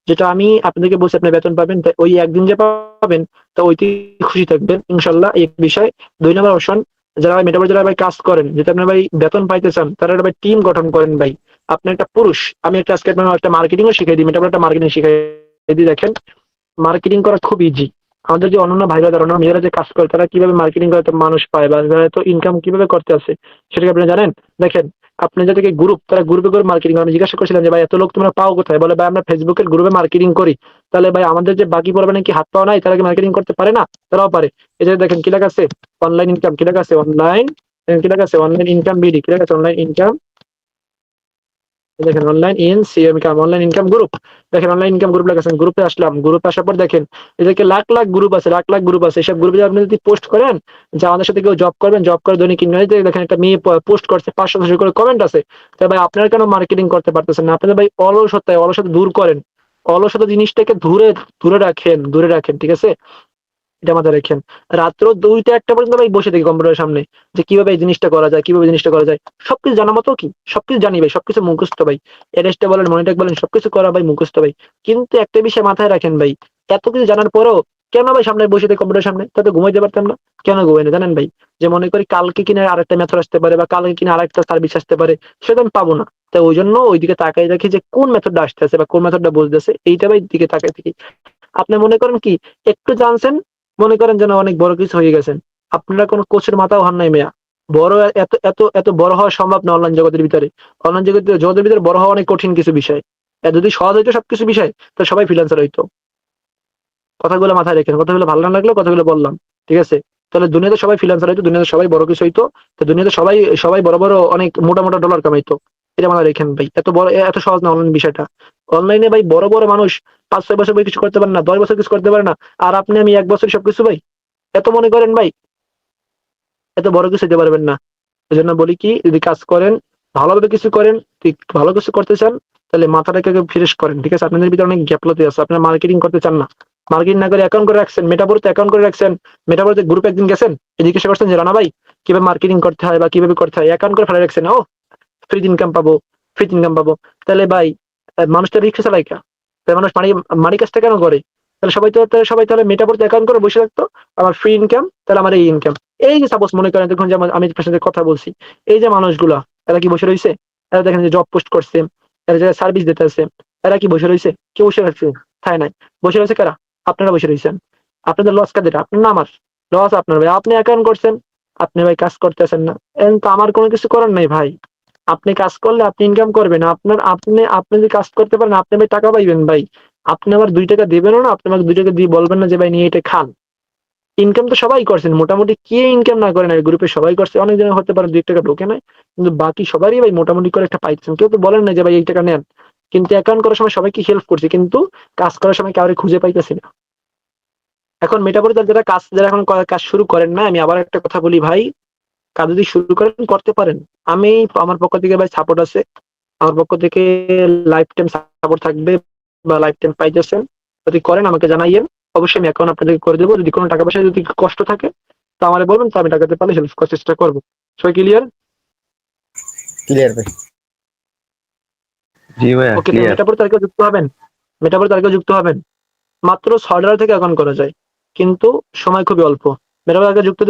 যেটা আমি আপনাদেরকে বলছি, আপনি বেতন পাবেন, তাই ওই একদিন যে পাবেন তা ওইটি খুশি থাকবেন ইনশাল্লাহ। এই বিষয় 2 নম্বর অপশন, যারা ভাই মেটাবল যারা ভাই কাজ করেন, যেটা আপনার ভাই বেতন পাইতে চান, তারা ভাই টিম গঠন করেন ভাই। আপনি একটা পুরুষ, আমি একটা আজকে আপনার একটা মার্কেটিংও শিখাই দিই, মেটাবল একটা মার্কেটিং শিখাই দিই। দেখেন, মার্কেটিং করা খুব ইজি। আমাদের যে অন্যান্য ভাইরা যারা অন্য মেয়েরা যে কাজ করে, তারা কিভাবে মার্কেটিং করে তো মানুষ পায়, বা যারা তো ইনকাম কিভাবে করতে আছে সেটাকে আপনি জানেন। দেখেন, আপনি যাদেরকে গ্রুপ, তারা গ্রুপে করে মার্কেটিং করে। আমি জিজ্ঞাসা করছিলাম যে ভাই এত লোক তোমরা পাও কোথায়, বলে ভাই আমরা ফেসবুকের গ্রুপে মার্কেটিং করি। তাহলে ভাই আমাদের যে বাকি পরিমাণে কি হাত পাওয়া নাই, তারা কি মার্কেটিং করতে পারে না? তারাও পারে। এই যে দেখেন কি লেখা আছে, অনলাইন ইনকাম, কি লেখা আছে অনলাইন, কি লেখা আছে অনলাইন ইনকাম বিডি, কি লেখা আছে অনলাইন ইনকাম। দেখেন online income, online income group. দেখেন অনলাইন ইনকাম গ্রুপ লেখা আছে, গ্রুপে আসলাম। গ্রুপে আসার পর দেখেন এদেরকে লাখ লাখ গ্রুপ আছে, লাখ লাখ গ্রুপ আছে। এসব গ্রুপে আপনি যদি পোস্ট করেন যে আমাদের সাথে কেউ জব করবেন, জব করে দৈনিক ইনকাম, দেখেন একটা মেয়ে পোস্ট করছে, 500 করে কমেন্ট আছে। তাই ভাই আপনারা কেন মার্কেটিং করতে পারতেছেন না? আপনাদের ভাই অলসতা দূর করেন, অলসতা জিনিসটাকে দূরে রাখেন, ঠিক আছে? এটা মাথায় রাখেন। রাত্র 2টা-1টা পর্যন্ত ভাই বসে থাকি কম্পিউটারের সামনে, যে কিভাবে এই জিনিসটা করা যায়, কিভাবে জিনিসটা করা যায়। সবকিছু জানা মতো কি, সবকিছু জানি ভাই, সবকিছু মুখস্থ ভাই। এডেসটা বলেন, মনিটক বলেন, সবকিছু করা ভাই মুখস্থ ভাই। কিন্তু একটা বিষয় মাথায় রাখেন ভাই, এত কিছু জানার পরেও কেন ভাই সামনে বসে থাকি কম্পিউটারের সামনে? তাতে ঘুমাইতে পারতাম না। কেন ঘুমাই না জানেন ভাই? যে মনে করি কালকে কিনা আরেকটা মেথড আসতে পারে, বা কালকে কিনা আরেকটা সার্ভিস আসতে পারে, সেটা আমি পাবো না। তাই ওই জন্য ওইদিকে তাকাই রাখি যে কোন মেথডটা আসতেছে বা কোন মেথডটা বুঝতেছে, এইটা ভাই দিকে তাকাই থাকি। আপনি মনে করেন কি একটু জানছেন, মনে করেন যেন অনেক বড় কিছু হয়ে গেছেন। আপনারা কোনো কোচের মাথাও হন নাই মেয়া। বড় এত এত এত বড় হওয়া সম্ভব না অনলাইন জগতের ভিতরে। অনলাইন জগতের ভিতরে বড় হওয়া অনেক কঠিন কিছু বিষয়। যদি সহজ হইতো সবকিছু বিষয়, তাহলে সবাই ফ্রিল্যান্সার হইতো। কথাগুলো মাথায় রেখেন, কথাগুলো ভালো না লাগলো, কথাগুলো বললাম, ঠিক আছে? তাহলে দুনিয়াতে সবাই ফ্রিল্যান্সার হইতো, দুনিয়াতে সবাই বড় কিছু হইতো, তো দুনিয়াতে সবাই বড় বড় অনেক মোটা মোটা ডলার কামাইতো। এটা মাথায় রেখেন ভাই, এত সহজ না অনলাইন বিষয়টা। অনলাইনে ভাই বড় বড় মানুষ 5-6 বছর ভাই কিছু করতে পারে না, 10 বছর কিছু করতে পারে না, আর আপনি আমি 1 বছর সবকিছু ভাই এত মনে করেন ভাই, এত বড় কিছু দিতে পারবেন না। এই জন্য বলি কি, যদি কাজ করেন ভালোভাবে কিছু করেন, ঠিক ভালো কিছু করতে চান, তাহলে মাথাটাকে ফ্রেশ করেন, ঠিক আছে? আপনাদের ভিতরে অনেক গ্যাপলতি আছে, আপনারা মার্কেটিং করতে চান না, মার্কেটিং না করে অ্যাকাউন্ট করে রাখছেন, মেটাবরতে অ্যাকাউন্ট করে রাখছেন, মেটাবরতে গ্রুপ একদিন গেছেন, জিজ্ঞাসা করছেন যে রানা ভাই কিভাবে মার্কেটিং করতে হয় বা কিভাবে করতে হয়, অ্যাকাউন্ট করে ফেলে রাখছেন, ও ফ্রি ইনকাম পাবো, ফ্রি ইনকাম পাবো। তাহলে ভাই মানুষটা রিক্সা চালাই কা? তাহলে মানুষ মারি কাজটা কেন করে? তাহলে সবাই তাহলে মেটাবরতে অ্যাকাউন্ট করে বসে থাকতো, আমার ফ্রি ইনকাম, তাহলে আমার এই ইনকাম। এই যে সাপোজ মনে করেন দেখুন, যেমন আমি আপনার সাথে কথা বলছি, এই যে মানুষগুলা, এরা কি বসে রয়েছে? এরা দেখেন যে জব পোস্ট করছে, এরা যারা সার্ভিস দিতে আছে, এরা কি বসে রয়েছে? কেউ বসে রাখছে? তাই নাই। বসে রয়েছে কারা? আপনারা বসে রয়েছেন। আপনাদের লস কাদের? আপনার না আমার? লস আপনার ভাই, আপনি অ্যাকাউন্ট করছেন, আপনি ভাই কাজ করতেছেন না, এন তো আমার কোনো কিছু করার নাই ভাই। আপনি কাজ করলে আপনি ইনকাম করবেন, আপনি যদি কাজ করতে পারেন আপনি ভাই টাকা পাইবেন ভাই। আপনি আবার 2 টাকা দিবেনও না, আপনি আমাকে 2 টাকা দিয়ে বলবেন না যে ভাই নিয়ে এটা খান। ইনকাম তো সবাই করছেন মোটামুটি, কে ইনকাম না করে না? গ্রুপে সবাই করছে, অনেক জনের হতে পারে 2 টাকা ঢোকে নাই, কিন্তু বাকি সবারই ভাই মোটামুটি করে একটা পাইছেন। কেউ তো বলেন না যে ভাই এই টাকা নেন, কিন্তু অ্যাকাউন্ট করার সময় সবাইকে হেল্প করছে, কিন্তু কাজ করার সময় কাউরে খুঁজে পাইতেছি না। এখন মেটাবরে যারা এখন কাজ শুরু করেন না, আমি আবার একটা কথা বলি ভাই, কাজ যদি শুরু করেন করতে পারেন, আমি আমার পক্ষ থেকে ভাই সাপোর্ট আছে, আমার পক্ষ থেকে লাইফ টাইম সাপোর্ট থাকবে, বা লাইফ টাইম পাইতেছেন। যদি করেন আমাকে জানাইয়েন, অবশ্যই আমি অ্যাকাউন্ট আপনাদেরকে করে দেবো। যদি কোনো টাকা পয়সা যদি কষ্ট থাকে তো আমারে বলবেন, তো আমি টাকাতে পারলে হেল্প করার চেষ্টা করবো। সবাই ক্লিয়ার? ক্লিয়ার ভাই। জি ভাইয়া ওকে, ক্লিয়ার। মেটাবর তারিখে যুক্ত হবেন, মেটাবর তারিখে যুক্ত হবেন। মাত্র $6 থেকে অ্যাকাউন্ট করা যায়, কিন্তু সময় খুবই অল্প। মেটাবর তারিখে যুক্ত